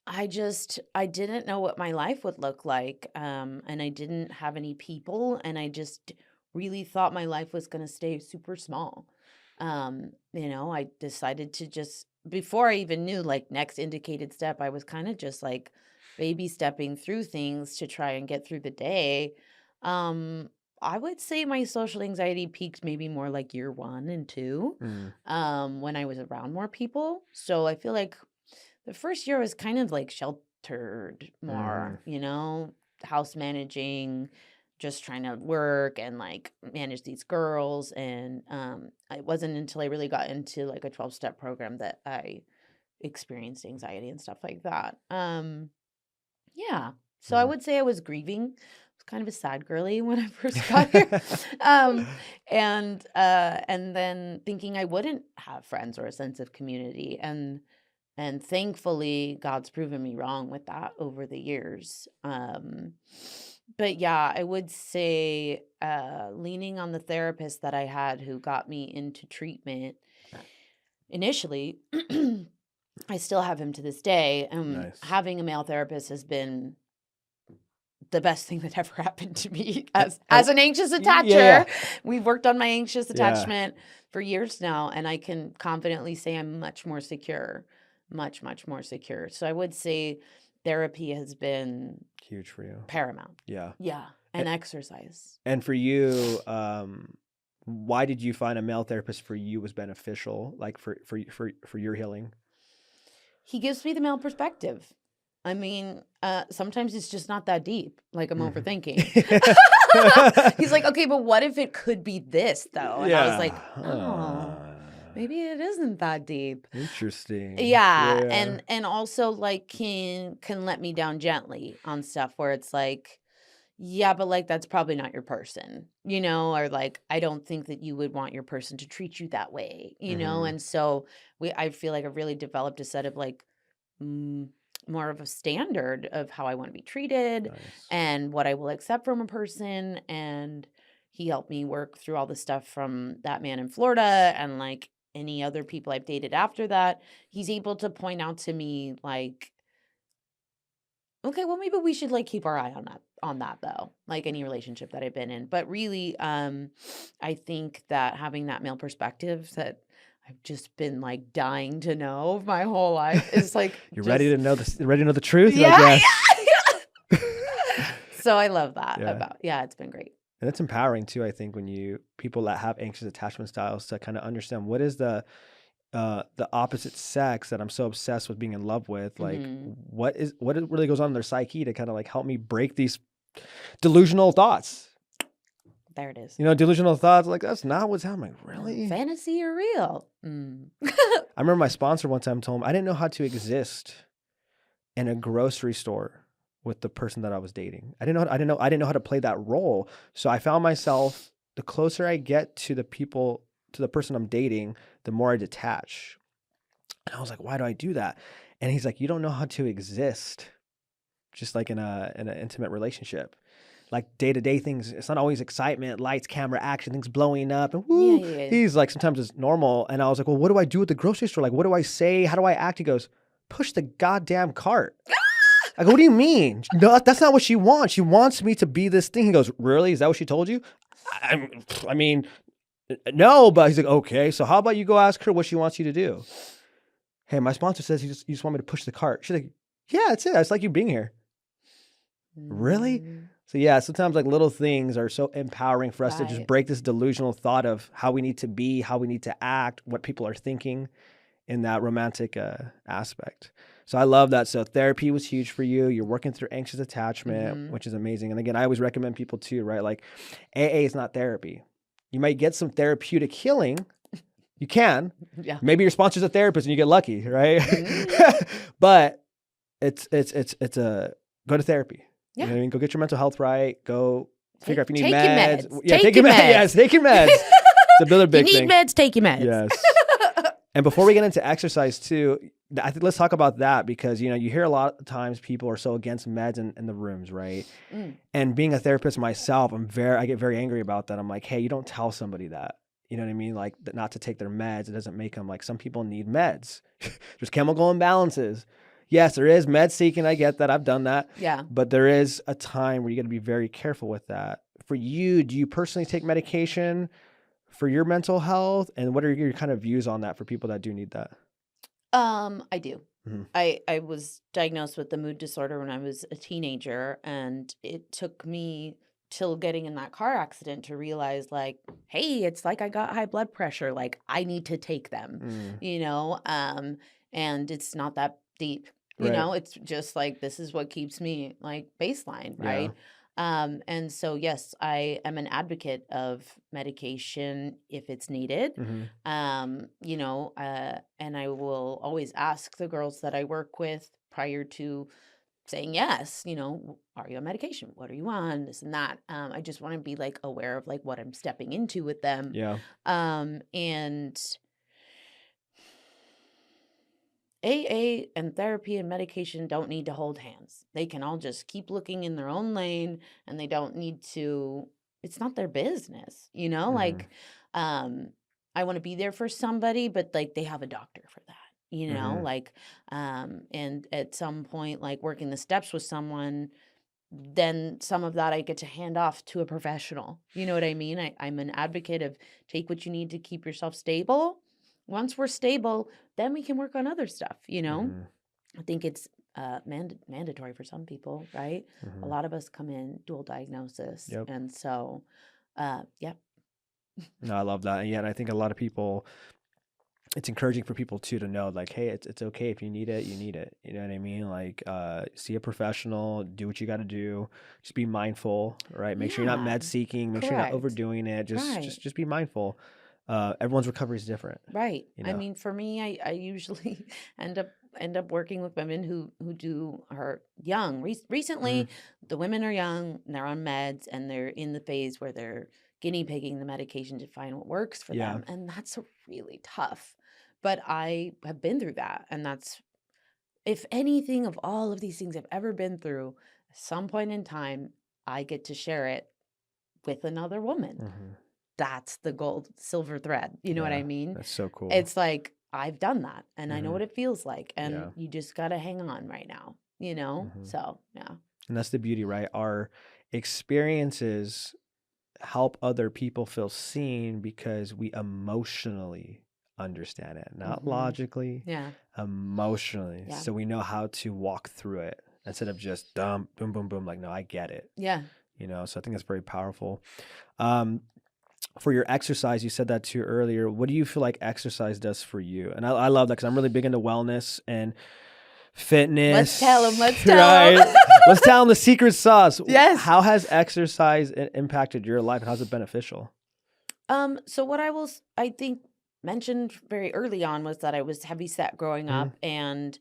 I didn't know what my life would look like. And I didn't have any people, and I just really thought my life was going to stay super small. I decided to just, before I even knew like next indicated step, I was kind of just like baby stepping through things to try and get through the day. Um, I would say my social anxiety peaked maybe more like year 1 and 2, when I was around more people. So I feel like the first year was kind of like sheltered more, house managing, just trying to work and like manage these girls. And it wasn't until I really got into like a 12-step program that I experienced anxiety and stuff like that. Yeah. So I would say I was grieving. I was kind of a sad girly when I first got here. And then thinking I wouldn't have friends or a sense of community. And thankfully, God's proven me wrong with that over the years. But yeah, I would say leaning on the therapist that I had who got me into treatment initially, I still have him to this day. Nice. Having a male therapist has been the best thing that ever happened to me as an anxious attacher. Yeah. We've worked on my anxious attachment for years now, and I can confidently say I'm much more secure. Much, much more secure. So I would say therapy has been huge for you. Paramount. Yeah. Yeah. And exercise. And for you, why did you find a male therapist for you was beneficial, like for your healing? He gives me the male perspective. I mean, sometimes it's just not that deep. Like I'm overthinking. He's like, okay, but what if it could be this though? And I was like, oh. Maybe it isn't that deep. Interesting. Yeah. And also like can let me down gently on stuff where it's like, yeah, but like that's probably not your person, or like I don't think that you would want your person to treat you that way, And so I feel like I've really developed a set of like more of a standard of how I want to be treated and what I will accept from a person. And he helped me work through all the stuff from that man in Florida and like any other people I've dated after that. He's able to point out to me like, okay, well maybe we should like keep our eye on that though, like any relationship that I've been in. But really, I think that having that male perspective that I've just been like dying to know my whole life is like you're ready to know the truth. Yeah, I guess. yeah. So I love that it's been great. And it's empowering too, I think, when people that have anxious attachment styles to kind of understand what is the the opposite sex that I'm so obsessed with being in love with, like Mm-hmm. what really goes on in their psyche to kind of like help me break these delusional thoughts. There it is. Delusional thoughts, like that's not what's happening. Really? Fantasy or real? Mm. I remember my sponsor one time told him I didn't know how to exist in a grocery store with the person that I was dating. I didn't know how to play that role. So I found myself, the closer I get to the person I'm dating, the more I detach. And I was like, why do I do that? And he's like, you don't know how to exist just like in an intimate relationship. Like day-to-day things, it's not always excitement, lights, camera, action, things blowing up, and woo. Yeah. He's like, sometimes it's normal. And I was like, well, what do I do at the grocery store? Like, what do I say? How do I act? He goes, push the goddamn cart. I go, what do you mean? No, that's not what she wants. She wants me to be this thing. He goes, really? Is that what she told you? I mean, no, but he's like, okay, so how about you go ask her what she wants you to do? Hey, my sponsor says you just want me to push the cart. She's like, yeah, that's it. It's like you being here. Really? So yeah, sometimes like little things are so empowering for us to just break this delusional thought of how we need to be, how we need to act, what people are thinking in that romantic aspect. So I love that. So therapy was huge for you. You're working through anxious attachment, which is amazing. And again, I always recommend people too, right? Like AA is not therapy. You might get some therapeutic healing. You can. Yeah. Maybe your sponsor's a therapist and you get lucky, right? But it's a go to therapy. Yeah. You know what I mean? Go get your mental health right. Go figure out if you need take meds. Your meds. Yeah, take your meds. Yes, take your meds. It's another big thing. You need meds, take your meds. Yes. And before we get into exercise too, I think let's talk about that because, you hear a lot of times people are so against meds in the rooms, right? And being a therapist myself, I get very angry about that. I'm like, hey, you don't tell somebody that. You know what I mean? Like not to take their meds. It doesn't make them like some people need meds. There's chemical imbalances. Yes, there is med seeking. I get that. I've done that. Yeah. But there is a time where you got to be very careful with that. For you, do you personally take medication for your mental health? And what are your kind of views on that for people that do need that? I do. I was diagnosed with the mood disorder when I was a teenager, and it took me till getting in that car accident to realize like, hey, it's like I got high blood pressure. Like I need to take them, and it's not that deep. It's just like, this is what keeps me like baseline, right? And so, yes, I am an advocate of medication if it's needed. And I will always ask the girls that I work with prior to saying yes, are you on medication? What are you on? This and that. I just want to be like aware of like what I'm stepping into with them. Yeah. And AA and therapy and medication don't need to hold hands. They can all just keep looking in their own lane, and they don't need to, it's not their business, like, I want to be there for somebody, but like they have a doctor for that, like, and at some point, like working the steps with someone, then some of that I get to hand off to a professional. You know what I mean? I'm an advocate of take what you need to keep yourself stable. Once we're stable, then we can work on other stuff, I think it's mandatory for some people, right? A lot of us come in dual diagnosis. Yep. And so, yeah. No, I love that. And yeah, I think a lot of people, it's encouraging for people too to know like, hey, it's okay if you need it, you need it. You know what I mean? Like, see a professional, do what you got to do. Just be mindful, right? Make sure you're not med seeking. Make sure you're not overdoing it. Just be mindful. Everyone's recovery is different. Right. I mean, for me, I usually end up working with women who are young. Recently, the women are young and they're on meds and they're in the phase where they're guinea pigging the medication to find what works for them. And that's really tough. But I have been through that. And that's, if anything of all of these things I've ever been through, at some point in time, I get to share it with another woman. That's the silver thread. You know what I mean? That's so cool. It's like, I've done that and I know what it feels like. And you just got to hang on right now, So, yeah. And that's the beauty, right? Our experiences help other people feel seen because we emotionally understand it, not logically, emotionally. Yeah. So we know how to walk through it instead of just boom, boom, boom. Like, no, I get it. Yeah. So I think that's very powerful. for your exercise, you said that too earlier. What do you feel like exercise does for you? And I love that because I'm really big into wellness and fitness. Let's tell them. Let's tell them. Right? Let's tell them the secret sauce. Yes. How has exercise impacted your life and how's it beneficial? So what I think mentioned very early on was that I was heavy set growing up, and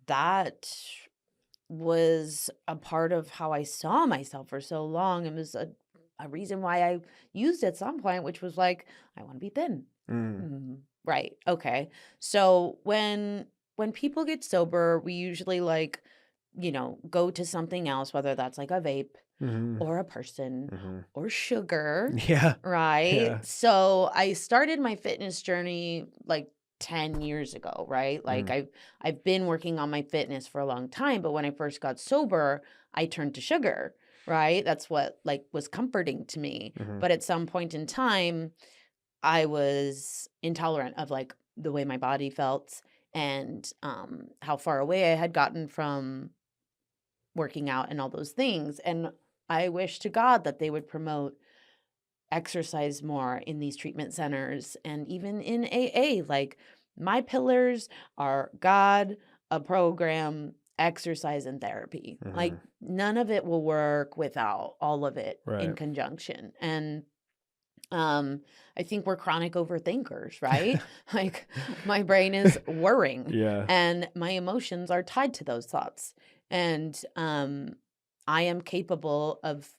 that was a part of how I saw myself for so long. It was a reason why I used at some point, which was like, I want to be thin. Right. Okay. So when people get sober, we usually go to something else, whether that's like a vape or a person or sugar. Yeah. Right. Yeah. So I started my fitness journey like 10 years ago, right? Like I've been working on my fitness for a long time, but when I first got sober, I turned to sugar, right? That's what was comforting to me. But at some point in time, I was intolerant of like the way my body felt and how far away I had gotten from working out and all those things. And I wish to God that they would promote exercise more in these treatment centers and even in AA. Like my pillars are God, a program, exercise, and therapy. Like none of it will work without all of it in conjunction. And I think we're chronic overthinkers, right? Like my brain is worrying and my emotions are tied to those thoughts. And I am capable of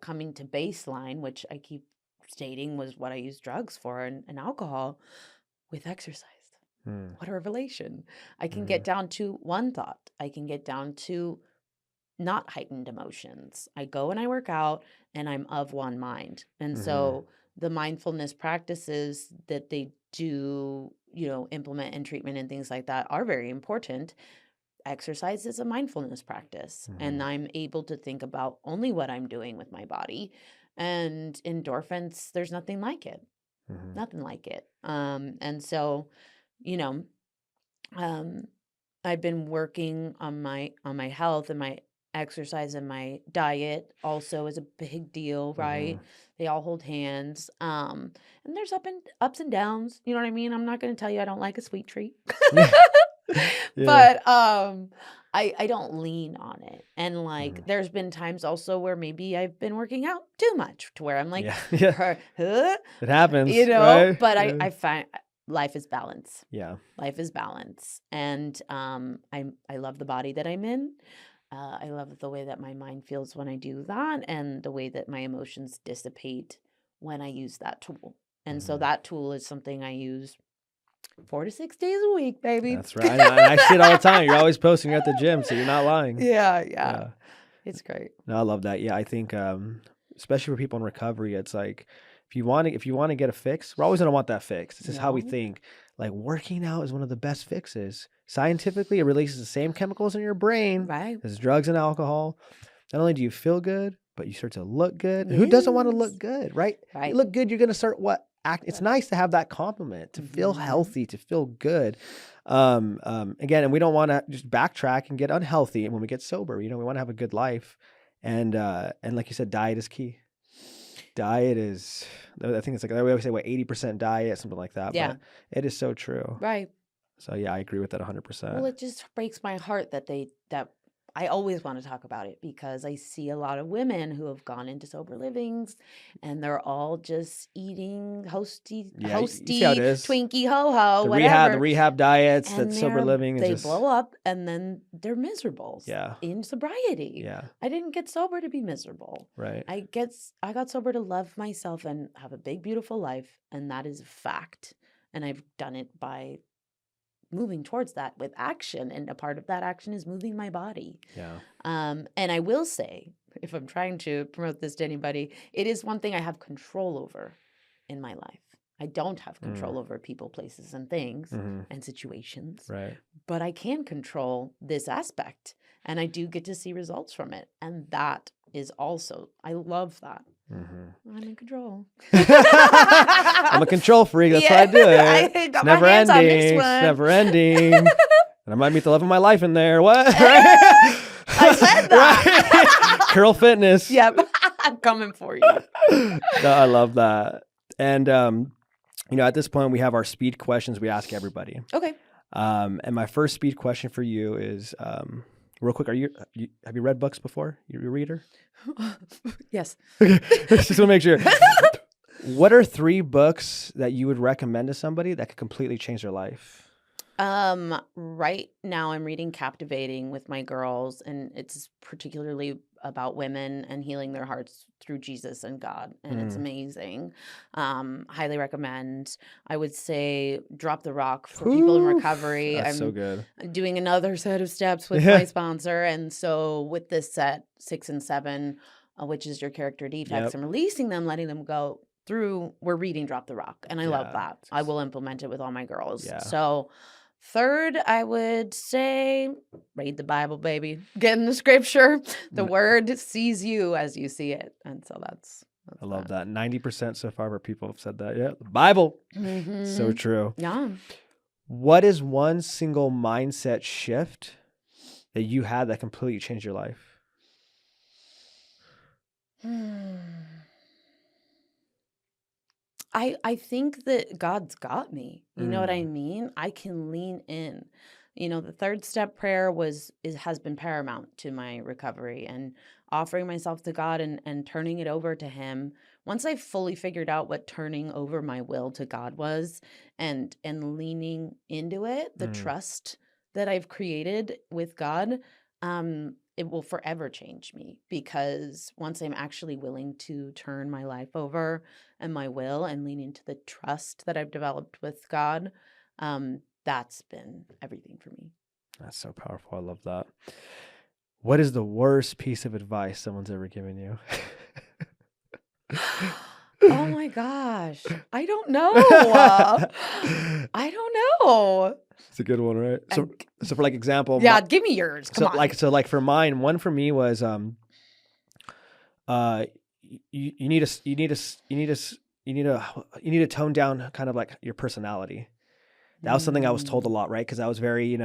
coming to baseline, which I keep stating was what I use drugs for and alcohol, with exercise. What a revelation. I can get down to one thought. I can get down to not heightened emotions. I go and I work out and I'm of one mind. And so the mindfulness practices that they do, implement in treatment and things like that are very important. Exercise is a mindfulness practice, and I'm able to think about only what I'm doing with my body. And endorphins, there's nothing like it. Nothing like it. And so, I've been working on my health, and my exercise and my diet also is a big deal, right? They all hold hands. And there's ups and downs. You know what I mean? I'm not going to tell you I don't like a sweet treat. But I don't lean on it. And there's been times also where maybe I've been working out too much to where I'm like, it happens, right? But I find life is balance. Yeah. Life is balance. And I love the body that I'm in. I love the way that my mind feels when I do that, and the way that my emotions dissipate when I use that tool. And so that tool is something I use 4 to 6 days a week, baby. That's right. I see it all the time. You're always posting at the gym, so you're not lying. Yeah. It's great. No, I love that. Yeah, I think especially for people in recovery, it's like if you want to get a fix, we're always gonna want that fix. This is how we think. Like working out is one of the best fixes. Scientifically, it releases the same chemicals in your brain as drugs and alcohol. Not only do you feel good, but you start to look good. Who doesn't want to look good, right? You look good, you're gonna start it's nice to have that compliment, to feel healthy, to feel good. Again, and we don't want to just backtrack and get unhealthy. And when we get sober, we want to have a good life. And like you said, diet is key. Diet is, I think it's like, we always say, 80% diet, something like that. Yeah. But it is so true. Right. So yeah, I agree with that 100%. Well, it just breaks my heart that I always want to talk about it, because I see a lot of women who have gone into sober livings and they're all just eating hosty, Twinkie, ho-ho, whatever. The rehab diets, that sober living. They blow up and then they're miserable Yeah. in sobriety. Yeah. I didn't get sober to be miserable. Right. I got sober to love myself and have a big, beautiful life. And that is a fact. And I've done it by moving towards that with action, and a part of that action is moving my body. Yeah. And I will say, if I'm trying to promote this to anybody, it is one thing I have control over in my life. I don't have control over people, places, and things and situations. Right. But I can control this aspect, and I do get to see results from it. And that is also, I love that. I'm in control. I'm a control freak. That's why I do it. I got my hands on this one. It's never ending. And I might meet the love of my life in there. What? I said that. Curl fitness. Yep. I'm coming for you. No, I love that. And, at this point, we have our speed questions we ask everybody. Okay. And my first speed question for you is, real quick, have you read books before? You a reader? Yes. Okay. Just want to make sure. What are 3 books that you would recommend to somebody that could completely change their life? Right now I'm reading Captivating with my girls, and it's particularly about women and healing their hearts through Jesus and God, and it's amazing. Highly recommend. I would say Drop the Rock for people in Oof, recovery. that's so I'm good. doing another set of steps with Yeah. my sponsor, and so with this set 6 and 7, which is your character defects, Yep. and releasing them, letting them go through. We're reading Drop the Rock, and I love Yeah. that. I will implement it with all my girls. Yeah. So third, I would say read the Bible, baby. Get in the scripture. The word sees you as you see it. And so that's I love that. 90% so far where people have said that. Yeah. The Bible. So Mhm. true. Yeah. What is one single mindset shift that you had that completely changed your life? I think that God's got me. You know what I Mm. mean? I can lean in. The third step prayer has been paramount to my recovery, and offering myself to God and turning it over to him. Once I fully figured out what turning over my will to God was, and leaning into it, the Mm. trust that I've created with God, it will forever change me, because once I'm actually willing to turn my life over and my will and lean into the trust that I've developed with God, that's been everything for me. That's so powerful. I love that. What is the worst piece of advice someone's ever given you? Oh my gosh. I don't know. I don't know. It's a good one, right? I- So for like example, yeah, give me yours. Come on. like for mine, one for me was you need to tone down kind of like your personality. That was something I was told a lot, right? Because I was very,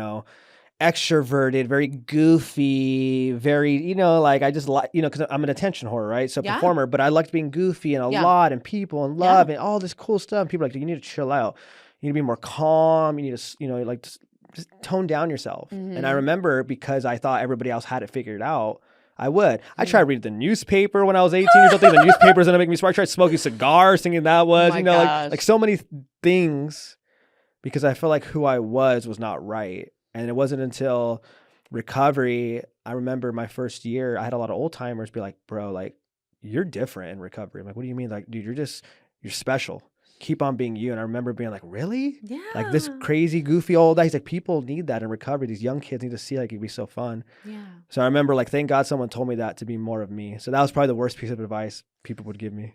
extroverted, very goofy, very, like I just like, because I'm an attention whore, right? So Yeah. performer, but I liked being goofy and a Yeah. lot and people and Yeah. love and all this cool stuff. And people are like, you need to chill out. You need to be more calm. You need to, like just tone down yourself. And I Mhm. remember, because I thought everybody else had it figured out, I would. I Mm. tried reading the newspaper when I was 18 years old, thinking the newspaper was going to make me smart. I tried smoking cigars, thinking that was, my like gosh. so many things, because I felt like who I was not right. And it wasn't until recovery, I remember my first year, I had a lot of old timers be like, bro, like, you're different in recovery. I'm like, what do you mean? Like, dude, you're special. Keep on being you. And I remember being like, really? Yeah. Like this crazy, goofy old guy. He's like, people need that in recovery. These young kids need to see, like, it'd be so fun. Yeah. So I remember, like, thank God someone told me that, to be more of me. So that was probably the worst piece of advice people would give me.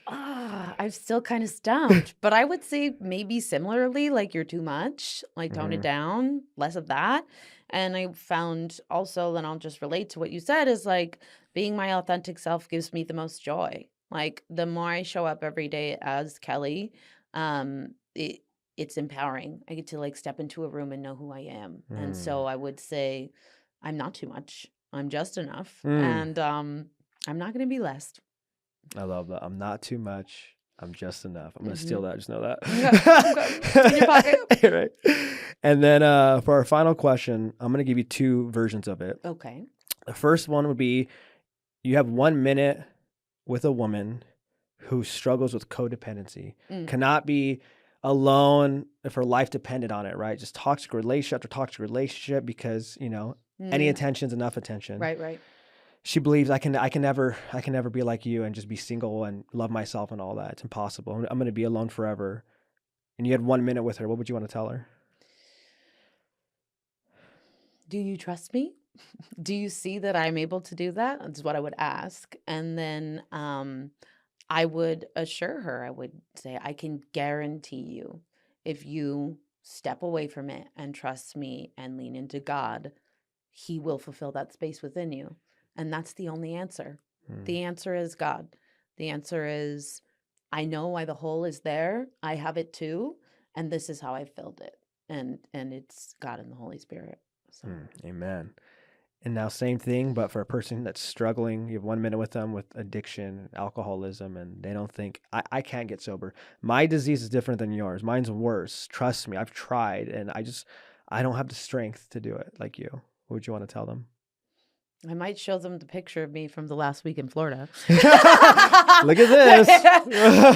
I'm still kind of stumped, but I would say maybe similarly, like you're too much, like tone it Mhm. down, less of that. And I found also, then I'll just relate to what you said, is like being my authentic self gives me the most joy. Like the more I show up every day as Kelly, it's empowering. I get to like step into a room and know who I am. And so I would say I'm not too much. I'm just enough. And I'm not going to be less. I love that. I'm not too much. I'm just enough. I'm going to steal that. Just know that. Okay. In your pocket. Right. And then for our final question, I'm going to give you 2 versions of it. Okay. The first one would be, you have 1 minute with a woman who struggles with codependency, cannot be alone if her life depended on it, right? Just toxic relationship after toxic relationship, because, any attention's enough attention. Right. She believes I can never be like you and just be single and love myself and all that. It's impossible. I'm going to be alone forever. And you had 1 minute with her. What would you want to tell her? Do you trust me? Do you see that I'm able to do that? That's what I would ask. And then I would assure her, I would say, I can guarantee you, if you step away from it and trust me and lean into God, he will fulfill that space within you. And that's the only answer. The answer is God. The answer is, I know why the hole is there. I have it too. And this is how I filled it. And it's God and the Holy Spirit. So. Amen. And now same thing, but for a person that's struggling, you have 1 minute with them with addiction, alcoholism, and they don't think, I can't get sober. My disease is different than yours. Mine's worse. Trust me, I've tried, and I don't have the strength to do it like you. What would you want to tell them? I might show them the picture of me from the last week in Florida. Look at this.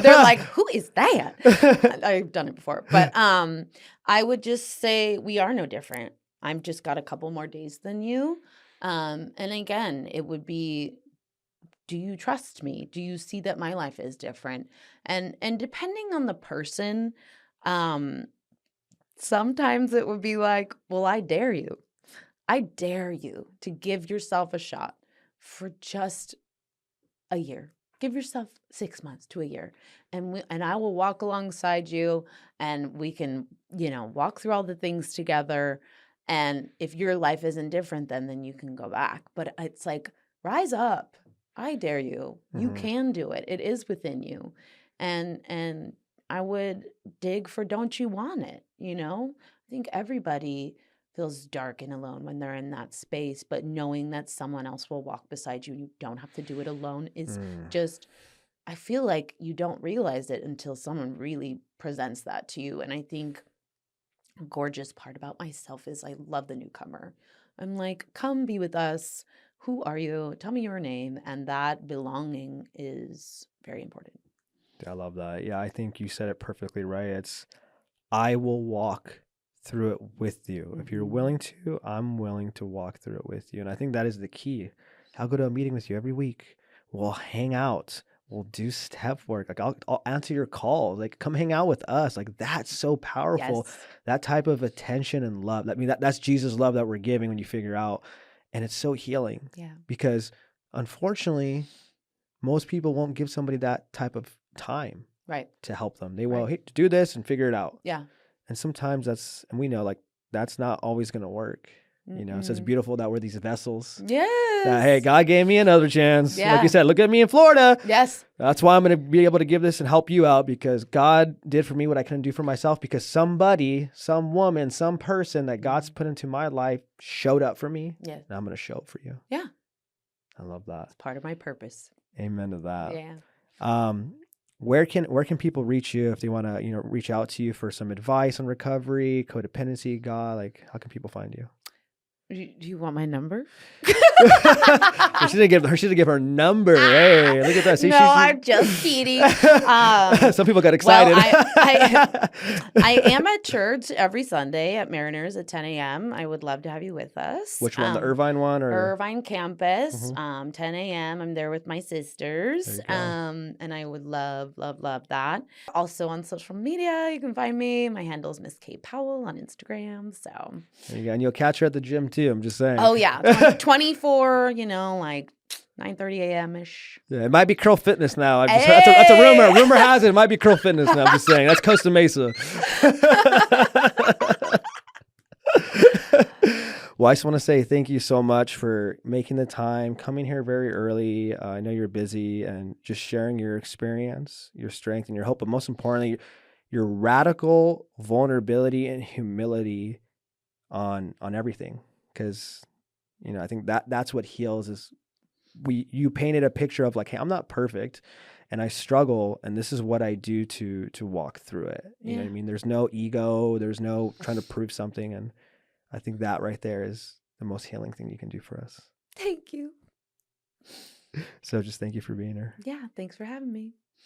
They're like, who is that? I've done it before. But I would just say we are no different. I've just got a couple more days than you. And again, it would be, do you trust me? Do you see that my life is different? And depending on the person, sometimes it would be like, well, I dare you. I dare you to give yourself a shot for just a year. Give yourself 6 months to a year. And I will walk alongside you, and we can, walk through all the things together. And if your life isn't different, then you can go back. But it's like, rise up. I dare you. You can do it. It is within you. And I would dig for, don't you want it? I think everybody feels dark and alone when they're in that space, but knowing that someone else will walk beside you and you don't have to do it alone is just, I feel like you don't realize it until someone really presents that to you. And I think a gorgeous part about myself is I love the newcomer. I'm like, come be with us. Who are you? Tell me your name. And that belonging is very important. I love that. Yeah, I think you said it perfectly right. It's, I will walk through it with you. If you're willing to, I'm willing to walk through it with you. And I think that is the key. I'll go to a meeting with you every week. We'll hang out. We'll do step work. Like I'll answer your calls. Like, come hang out with us. Like, that's so powerful. Yes. That type of attention and love. I mean, that's Jesus' love that we're giving when you figure out. And it's so healing. Yeah. Because unfortunately, most people won't give somebody that type of time. Right. To help them. They will, hey, do this and figure it out. Yeah. And sometimes and we know, like, that's not always going to work. So it's beautiful that we're these vessels. Yes. That, hey, God gave me another chance. Yeah. Like you said, look at me in Florida. Yes. That's why I'm going to be able to give this and help you out, because God did for me what I couldn't do for myself, because somebody, some woman, some person that God's put into my life showed up for me. Yeah. And I'm going to show up for you. Yeah. I love that. It's part of my purpose. Amen to that. Yeah. Where can people reach you if they want to, reach out to you for some advice on recovery, codependency, God? Like, how can people find you? Do you want my number? She didn't give her number. Hey, look at that. See, no, I'm just kidding. Some people got excited. Well, I am at church every Sunday at Mariners at 10 a.m. I would love to have you with us. Which one? The Irvine one? Or Irvine campus, 10 a.m. I'm there with my sisters. And I would love, love, love that. Also on social media, you can find me. My handle is Miss Kelly Powell on Instagram. So there you go. And you'll catch her at the gym too. I'm just saying. Oh yeah, 24. Like 9:30 a.m. ish. Yeah, it might be Curl Fitness now. That's a rumor. Rumor has it might be Curl Fitness now. I'm just saying. That's Costa Mesa. Well, I just want to say thank you so much for making the time, coming here very early. I know you're busy, and just sharing your experience, your strength, and your hope, but most importantly, your radical vulnerability and humility on everything. Because, I think that's what heals is you painted a picture of like, hey, I'm not perfect and I struggle, and this is what I do to walk through it. You know what I mean? There's no ego, there's no trying to prove something. And I think that right there is the most healing thing you can do for us. Thank you. So just thank you for being here. Yeah, thanks for having me.